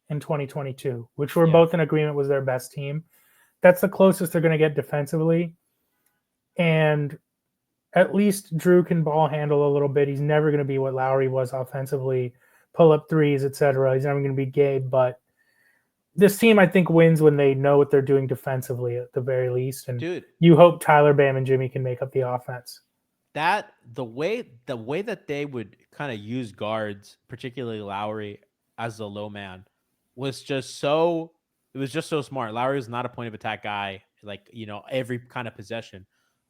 in 2022, which we're both in agreement was their best team. That's the closest they're going to get defensively. And at least Drew can ball handle a little bit. He's never going to be what Lowry was offensively, pull up threes, etc. He's never going to be Gabe, but this team, I think, wins when they know what they're doing defensively at the very least. And Dude, you hope Tyler, Bam, and Jimmy can make up the offense. that the way that they would kind of use guards, particularly Lowry as the low man, was just so it was just so smart. Lowry was not a point of attack guy, like every kind of possession,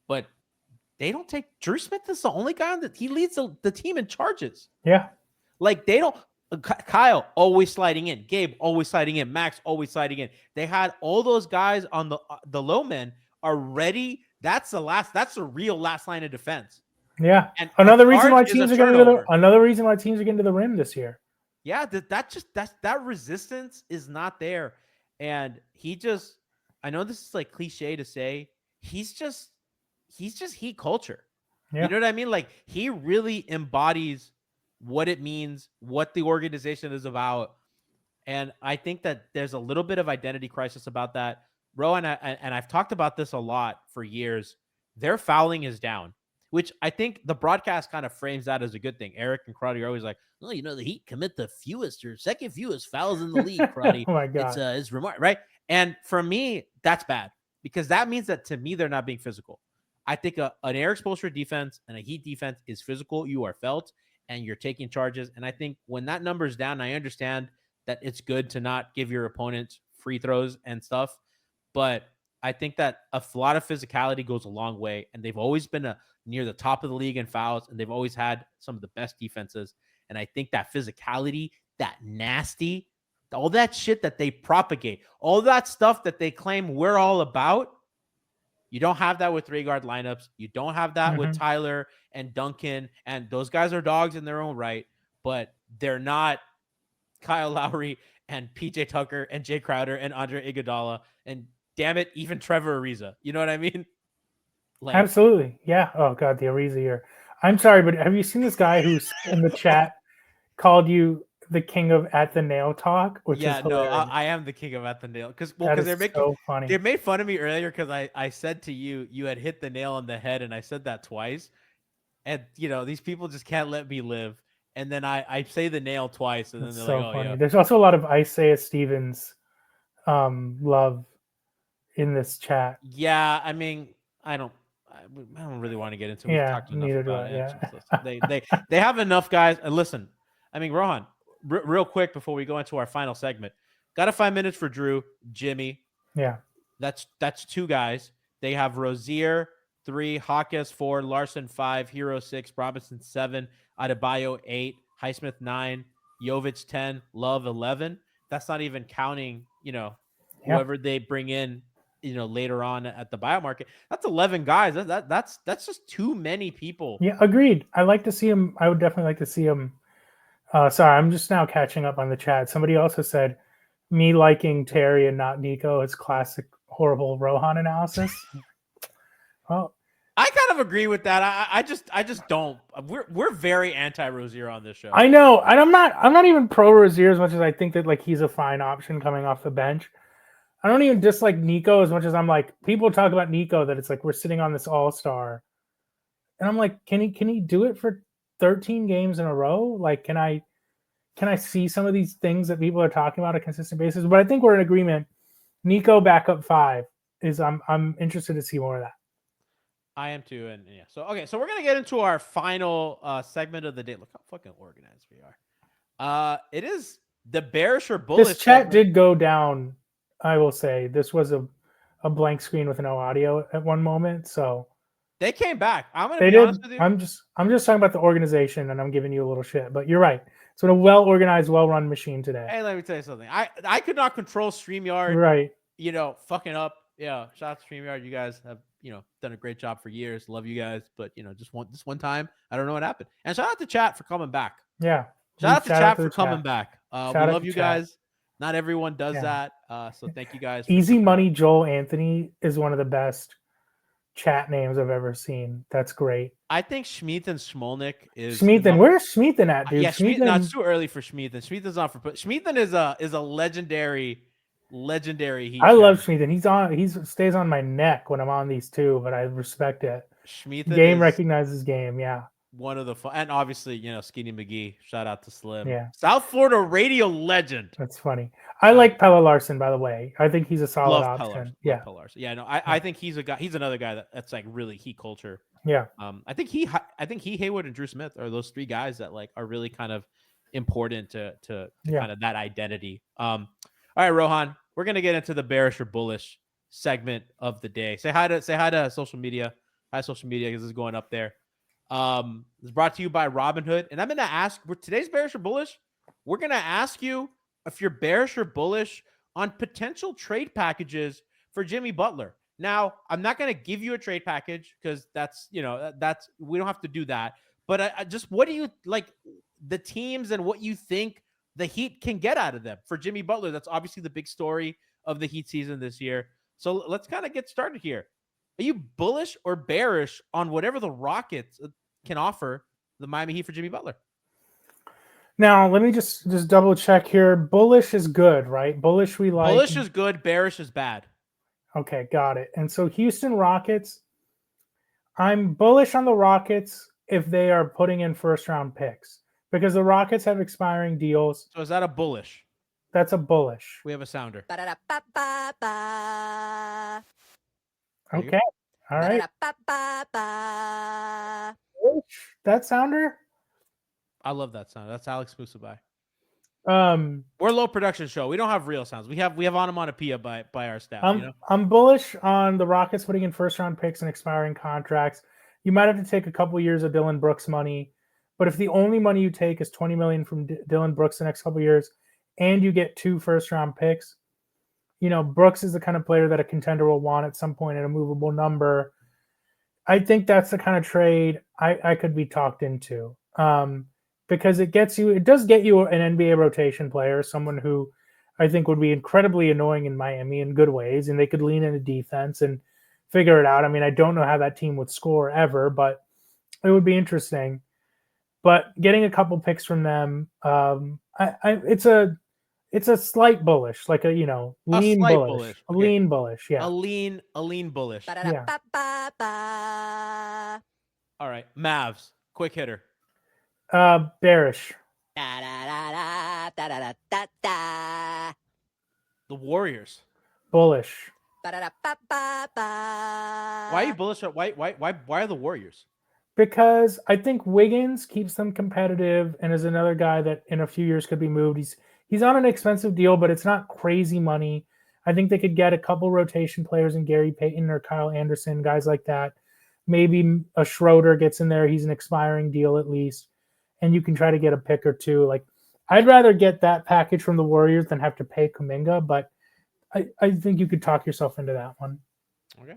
but they don't take Drew Smith is the only guy that he leads the team in charges. Yeah. Like they don't. Kyle always sliding in, Gabe always sliding in, Max always sliding in. They had all those guys on the low men are ready. That's the real last line of defense. Yeah. And another reason why teams are getting to the rim this year. Yeah, that resistance is not there. And I know this is like cliche to say, he's just Heat culture. Yeah. You know what I mean? Like he really embodies what it means, what the organization is about. And I think that there's a little bit of identity crisis about that. Rohan, and I've talked about this a lot for years. Their fouling is down, which I think the broadcast kind of frames that as a good thing. Eric and Crotty are always like, oh, the Heat commit the fewest or second fewest fouls in the league, Crotty. Oh my God. It's remarkable, right? And for me, that's bad because that means that to me, they're not being physical. I think an Eric Spoelstra defense and a Heat defense is physical. You are felt and you're taking charges. And I think when that number's down, I understand that it's good to not give your opponents free throws and stuff. But I think that a lot of physicality goes a long way. And they've always been near the top of the league in fouls. And they've always had some of the best defenses. And I think that physicality, that nasty, all that shit that they propagate, all that stuff that they claim we're all about, you don't have that with 3-guard lineups. You don't have that with Tyler and Duncan. And those guys are dogs in their own right, but they're not Kyle Lowry and PJ Tucker and Jay Crowder and Andre Iguodala. And damn it, even Trevor Ariza. You know what I mean? Like, absolutely. Yeah. Oh, God, the Ariza here. I'm sorry, but have you seen this guy who's in the chat called you the king of at the nail talk? Which is hilarious. I am the king of at the nail because they're so funny. They made fun of me earlier because I said to you had hit the nail on the head, and I said that twice, and these people just can't let me live. And then I say the nail twice, and then they're so like, "Oh, funny." Yeah. There's also a lot of Isaiah Stevens love in this chat. Yeah, I mean, I don't really want to get into it. Yeah, neither do I. Yeah. They have enough guys. And listen, I mean, Rohan, real quick before we go into our final segment, got 5 minutes for Drew, Jimmy. Yeah, that's 2 guys. They have Rozier 3, Hawkes 4, Larson 5, Hero 6, Robinson 7, Adebayo 8, Highsmith 9, Jovic 10, Love 11. That's not even counting, whoever they bring in, later on at the buyout market. That's 11 guys. That's just too many people. Yeah, agreed. I like to see him. I would definitely like to see him. Sorry, I'm just now catching up on the chat. Somebody also said me liking Terry and not Nico is classic horrible Rohan analysis. Well, I kind of agree with that. I just don't. We're very anti-Rozier on this show. I know, and I'm not even pro Rozier as much as I think that like he's a fine option coming off the bench. I don't even dislike Nico as much as I'm like, people talk about Nico that it's like we're sitting on this all-star. And I'm like, can he do it for 13 games in a row? Like, can I see some of these things that people are talking about on a consistent basis? But I think we're in agreement. Nico backup 5 is I'm interested to see more of that. I am too, and yeah. So we're gonna get into our final segment of the day. Look how fucking organized we are. It is the bearish or bullish. This chat did go down. I will say this was a blank screen with no audio at one moment. So they came back. I'm gonna be honest with you. I'm just talking about the organization, and I'm giving you a little shit. But you're right. It's been a well-organized, well-run machine today. Hey, let me tell you something. I could not control StreamYard. Right. Fucking up. Yeah. Shout out to StreamYard. You guys have done a great job for years. Love you guys. But just one time, I don't know what happened. And shout out to chat for coming back. Yeah. Shout out to chat for coming back. We love you guys. Not everyone does that. So thank you guys. Easy Money Joel Anthony is one of the best chat names I've ever seen. That's great. I think Schmeeth and Smolnik is Schmeethan, where's Schmeethan at, dude? Yeah, Schmeethan. Schmeethan, It's too early for Schmeethan. Schmeethan's on for. Schmeethan is a legendary Heat I love fan. Schmeethan. He stays on my neck when I'm on these two, but I respect it. Schmeethan Game is recognizes game. Yeah, one of the and obviously Skinny McGee. Shout out to Slim. yeah, South Florida radio legend. that's funny. I like Pella Larson, by the way. I think he's a solid Love option. Pillars. Yeah, Love Pillars. Yeah, no, I think he's a guy. He's another guy that's like really Heat culture. yeah. I think he, Haywood, and Drew Smith are those three guys that like are really kind of important to kind of that identity. All right, Rohan, we're gonna get into the bearish or bullish segment of the day. Say hi to social media. Hi social media, because it's going up there. It's brought to you by Robinhood, and I'm gonna ask. Today's bearish or bullish. We're gonna ask you if you're bearish or bullish on potential trade packages for Jimmy Butler. Now, I'm not going to give you a trade package because that's we don't have to do that. But I just, what do you like the teams and what you think the Heat can get out of them for Jimmy Butler? That's obviously the big story of the Heat season this year. So let's kind of get started here. Are you bullish or bearish on whatever the Rockets can offer the Miami Heat for Jimmy Butler? Now, let me just double check here. Bullish is good, right? Bullish we like. Bullish is good. Bearish is bad. Okay, got it. And so Houston Rockets, I'm bullish on the Rockets if they are putting in first-round picks because the Rockets have expiring deals. So is that a bullish? That's a bullish. We have a sounder. Okay. All right. That sounder? I love that sound. That's Alex Musabai. We're a low production show. We don't have real sounds. We have onomatopoeia by our staff. I'm bullish on the Rockets putting in first round picks and expiring contracts. You might have to take a couple years of Dylan Brooks money, but if the only money you take is $20 million from Dylan Brooks the next couple years, and you get 2 first round picks, Brooks is the kind of player that a contender will want at some point at a movable number. I think that's the kind of trade I could be talked into. Because it does get you an NBA rotation player, someone who I think would be incredibly annoying in Miami in good ways, and they could lean into defense and figure it out. I mean, I don't know how that team would score ever, but it would be interesting. But getting a couple picks from them, it's a slight bullish, like a lean bullish. A okay. lean bullish, yeah. A lean bullish. Yeah. All right, Mavs, quick hitter. Bearish. The Warriors. Bullish. Why are you bullish? Why are the Warriors? Because I think Wiggins keeps them competitive and is another guy that in a few years could be moved. He's on an expensive deal, but it's not crazy money. I think they could get a couple rotation players in Gary Payton or Kyle Anderson, guys like that. Maybe a Schroeder gets in there. He's an expiring deal at least. And you can try to get a pick or two. Like, I'd rather get that package from the Warriors than have to pay Kuminga, but I think you could talk yourself into that one. Okay.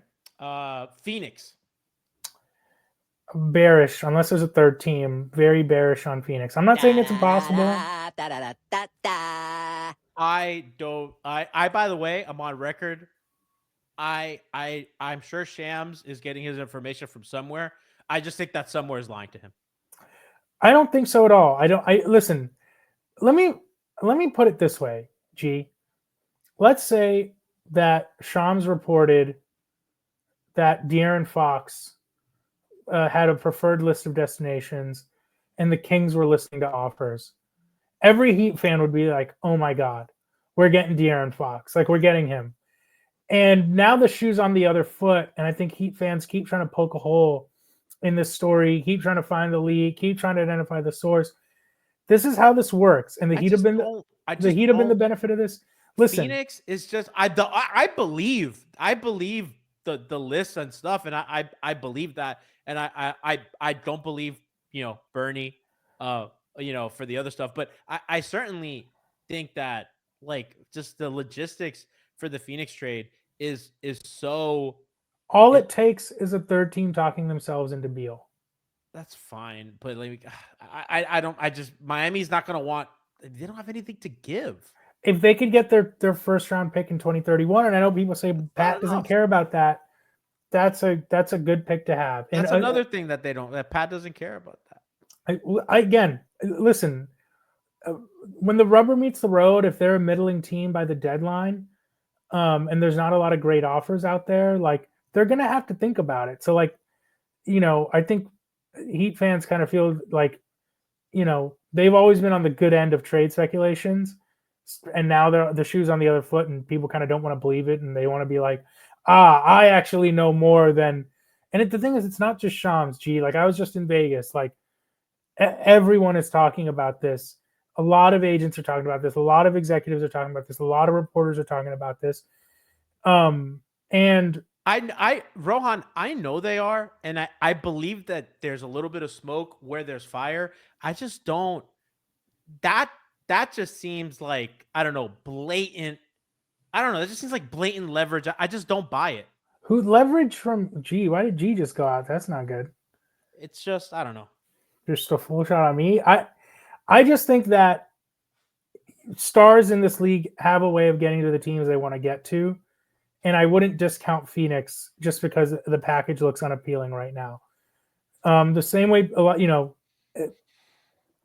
Phoenix. Bearish, unless there's a third team. Very bearish on Phoenix. I'm not saying it's impossible. By the way, I'm on record. I'm sure Shams is getting his information from somewhere. I just think that somewhere is lying to him. I don't think so at all. Listen, let me put it this way, G. Let's say that Shams reported that De'Aaron Fox had a preferred list of destinations and the Kings were listening to offers. Every Heat fan would be like, oh my God, we're getting De'Aaron Fox. Like, we're getting him. And now the shoe's on the other foot. And I think Heat fans keep trying to poke a hole in this story, keep trying to find the leak, keep trying to identify the source. This is how this works. And the Heat have been the benefit of this. Listen, Phoenix is just I believe the lists and stuff, and I believe that, and I don't believe Bernie for the other stuff, but I certainly think that like just the logistics for the Phoenix trade is so. All it takes is a third team talking themselves into Beal. That's fine, but like Miami's not going to want. They don't have anything to give. If they could get their first round pick in 2031, and I know people say Pat doesn't care about that. that's a good pick to have. And That's another thing that Pat doesn't care about that. again, listen, when the rubber meets the road, if they're a middling team by the deadline, and there's not a lot of great offers out there, like they're gonna have to think about it. So like, I think Heat fans kind of feel like, they've always been on the good end of trade speculations, and now the shoe's on the other foot, and people kind of don't want to believe it, and they want to be like, I actually know more than. And the thing is, it's not just Shams. Like I was just in Vegas, like everyone is talking about this. A lot of agents are talking about this. A lot of executives are talking about this. A lot of reporters are talking about this. And Rohan, I know they are, and I believe that there's a little bit of smoke where there's fire. I just don't. That just seems like, I don't know, blatant. I don't know. That just seems like blatant leverage. I just don't buy it. Who leverage from G? Why did G just go out? That's not good. It's just, I don't know. Just a full shot on me. I just think that stars in this league have a way of getting to the teams they want to get to. And I wouldn't discount Phoenix just because the package looks unappealing right now. The same way, a lot,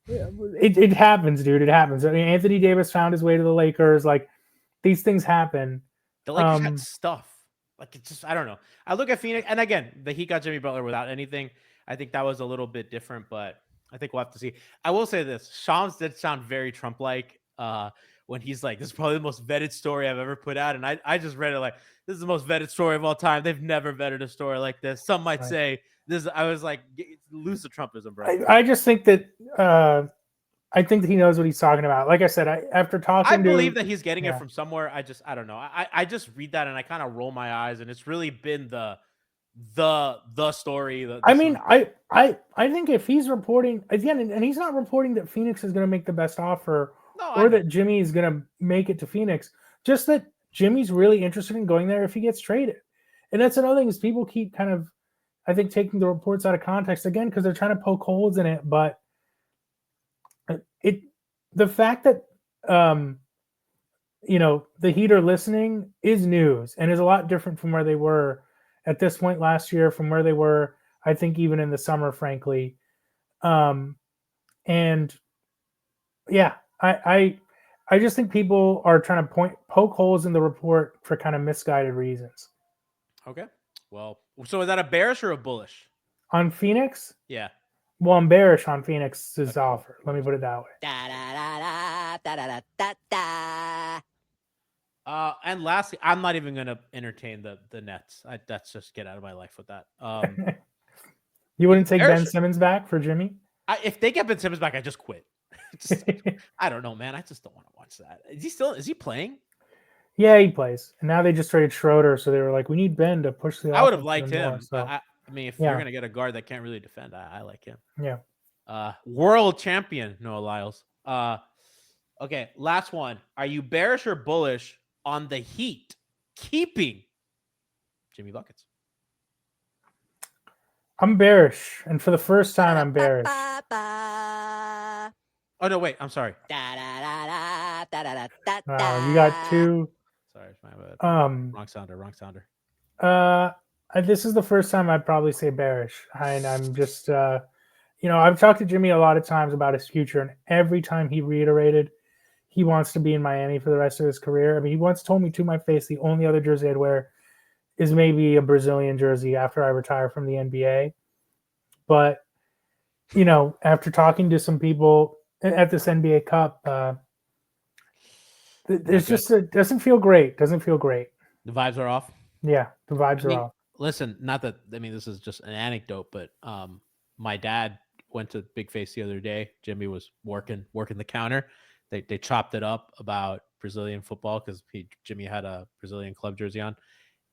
it happens, dude. It happens. I mean, Anthony Davis found his way to the Lakers. Like, these things happen. The Lakers had stuff. Like, it's just, I don't know. I look at Phoenix, and again, the Heat got Jimmy Butler without anything. I think that was a little bit different, but I think we'll have to see. I will say this. Shams did sound very Trump-like when he's like, this is probably the most vetted story I've ever put out. And I just read it like, this is the most vetted story of all time. They've never vetted a story like this. Some might say this. I was like, lose the Trumpism, bro. I just think that I think that he knows what he's talking about. Like I said, after talking I believe that he's getting it from somewhere. I don't know. I just read that and I kind of roll my eyes, and it's really been the story. I mean, I think if he's reporting again, and he's not reporting that Phoenix is going to make the best offer, or that Jimmy is going to make it to Phoenix, just that Jimmy's really interested in going there if he gets traded. And that's another thing, is people keep kind of, I think, taking the reports out of context again because they're trying to poke holes in it. But the fact that the Heat are listening is news, and is a lot different from where they were at this point last year, from where they were, I think, even in the summer, frankly. And yeah, I just think people are trying to poke holes in the report for kind of misguided reasons. Okay. Well, so is that a bearish or a bullish? On Phoenix? Yeah. Well, I'm bearish on Phoenix's offer. Let me put it that way. And lastly, I'm not even going to entertain the Nets. That's just get out of my life with that. You wouldn't take Ben Simmons back for Jimmy? If they get Ben Simmons back, I just quit. I don't know, man. I just don't want to watch that. Is he playing? Yeah, he plays. And now they just traded Schroeder, so they were like, we need Ben to push the offense. I would have liked him. More, so. I mean, if you're going to get a guard that can't really defend, I like him. Yeah. World champion, Noah Lyles. Okay, last one. Are you bearish or bullish on the Heat keeping Jimmy Buckets? I'm bearish. And for the first time, I'm bearish. Oh, no, wait. I'm sorry. You got two. Sorry, it's my bad. Wrong sounder. This is the first time I'd probably say bearish. And I'm just, I've talked to Jimmy a lot of times about his future, and every time he reiterated he wants to be in Miami for the rest of his career. I mean, he once told me to my face the only other jersey I'd wear is maybe a Brazilian jersey after I retire from the NBA. But, after talking to some people at this NBA Cup, there's just it doesn't feel great. The vibes are off. Yeah, the vibes are off. Listen, not that, this is just an anecdote, but my dad went to Big Face the other day. Jimmy was working the counter. They chopped it up about Brazilian football because Jimmy had a Brazilian club jersey on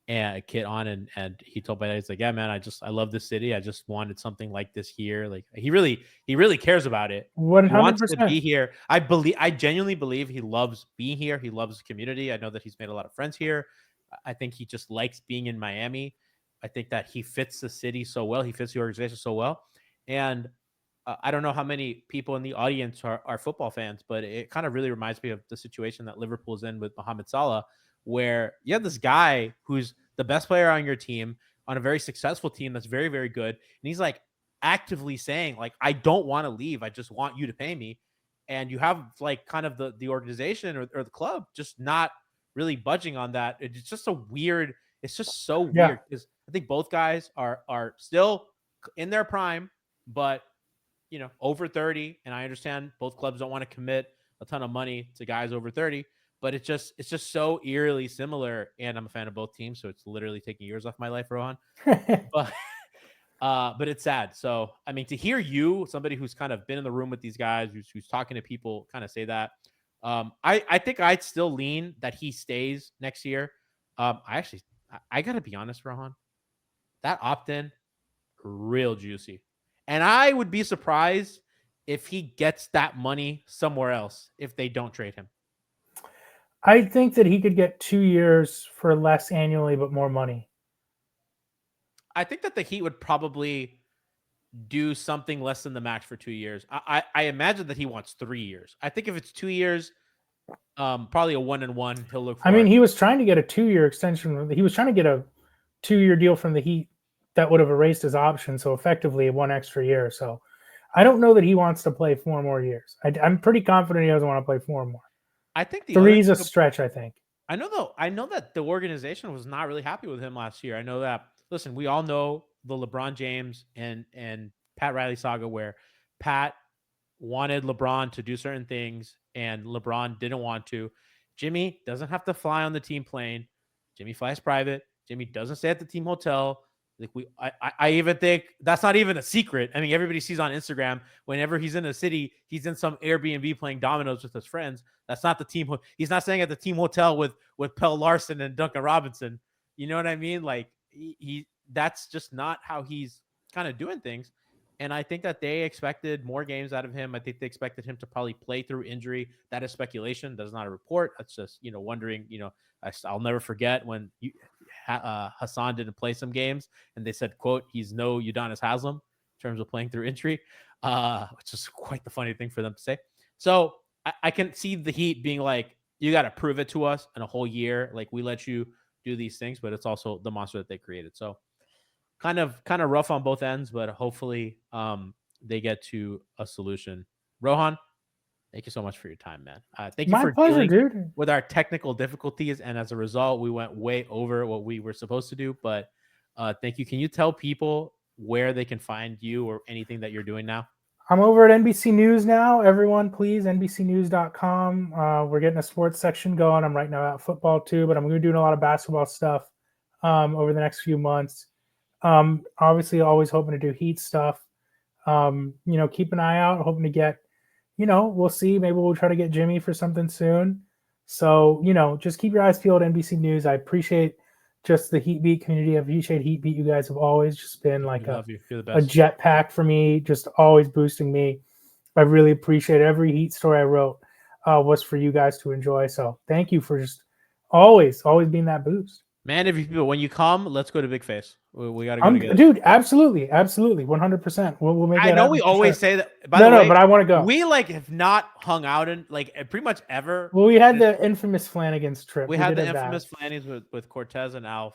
and a kit on, and he told my dad, he's like, yeah, man, I love this city. I just wanted something like this here. Like he really cares about it. 100%. He wants to be here. I genuinely believe he loves being here. He loves the community. I know that he's made a lot of friends here. I think he just likes being in Miami. I think that he fits the city so well. He fits the organization so well. And I don't know how many people in the audience are football fans, but it kind of really reminds me of the situation that Liverpool's in with Mohamed Salah, where you have this guy who's the best player on your team on a very successful team that's very, very good. And he's like actively saying, like, I don't want to leave. I just want you to pay me. And you have like kind of the organization or the club just not really budging on that. It's just it's just so weird because I think both guys are still in their prime, but over 30. And I understand both clubs don't want to commit a ton of money to guys over 30, but it's just so eerily similar. And I'm a fan of both teams, so it's literally taking years off my life, Rohan. But it's sad. So I mean, to hear you, somebody who's kind of been in the room with these guys, who's talking to people, kind of say that, I think I'd still lean that he stays next year. I gotta be honest, Rohan, that opt-in, real juicy. And I would be surprised if he gets that money somewhere else if they don't trade him. I think that he could get 2 years for less annually, but more money. I think that the Heat would probably do something less than the max for 2 years. I imagine that he wants 3 years. I think if it's 2 years, probably a 1-and-1 he'll look for. I mean, he was trying to get a 2-year extension. He was trying to get a 2-year deal from the Heat that would have erased his option. So effectively 1 extra year. So I don't know that he wants to play 4 more years. I'm pretty confident he doesn't want to play 4 more. I think 3 is a stretch, I think. I know that the organization was not really happy with him last year. I know that. Listen, we all know the LeBron James and Pat Riley saga, where Pat wanted LeBron to do certain things and LeBron didn't want to. Jimmy doesn't have to fly on the team plane. Jimmy flies private. Jimmy doesn't stay at the team hotel. I even think that's not even a secret. I mean, everybody sees on Instagram whenever he's in a city, he's in some Airbnb playing dominoes with his friends. That's not the team. He's not staying at the team hotel with Pell Larson and Duncan Robinson. You know what I mean? Like he that's just not how he's kind of doing things. And I think that they expected more games out of him. I think they expected him to probably play through injury. That is speculation. That's not a report. That's just, wondering, I'll never forget when Hassan didn't play some games and they said, quote, he's no Udonis Haslem in terms of playing through injury, which is quite the funny thing for them to say. So I can see the Heat being like, you got to prove it to us in a whole year. Like, we let you do these things, but it's also the monster that they created. So kind of rough on both ends, but hopefully they get to a solution. Rohan, thank you so much for your time, man. Thank you My for pleasure, dealing dude. with our technical difficulties, and as a result, we went way over what we were supposed to do. But thank you. Can you tell people where they can find you or anything that you're doing now? I'm over at NBC News now. Everyone, please, NBCnews.com. We're getting a sports section going. I'm right now at football too, but I'm going to be doing a lot of basketball stuff over the next few months. Obviously, always hoping to do Heat stuff. Keep an eye out. Hoping to get, we'll see. Maybe we'll try to get Jimmy for something soon. So, just keep your eyes peeled. NBC News. I appreciate just the Heat Beat community. I appreciate Heat Beat. You guys have always just been like a jetpack for me, just always boosting me. I really appreciate it. Every Heat story I wrote was for you guys to enjoy. So thank you for just always being that boost. Man, if people, when you come, let's go to Big Face. We got to go together. Dude, absolutely. 100%. We'll make that I know we always say that. By the way, but I want to go. We have not hung out in pretty much ever. Well, we had the infamous Flanagan's trip. We had the infamous Flanagan's with Cortez and Alf,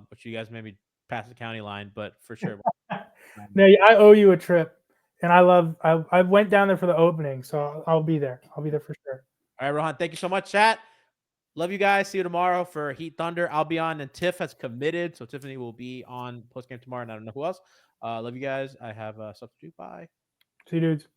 which you guys maybe pass the county line, but for sure. No, I owe you a trip, and I went down there for the opening, so I'll be there. I'll be there for sure. All right, Rohan, thank you so much, chat. Love you guys. See you tomorrow for Heat Thunder. I'll be on, and Tiff has committed, so Tiffany will be on postgame tomorrow, and I don't know who else. Love you guys. I have stuff to do. Bye. See you, dudes.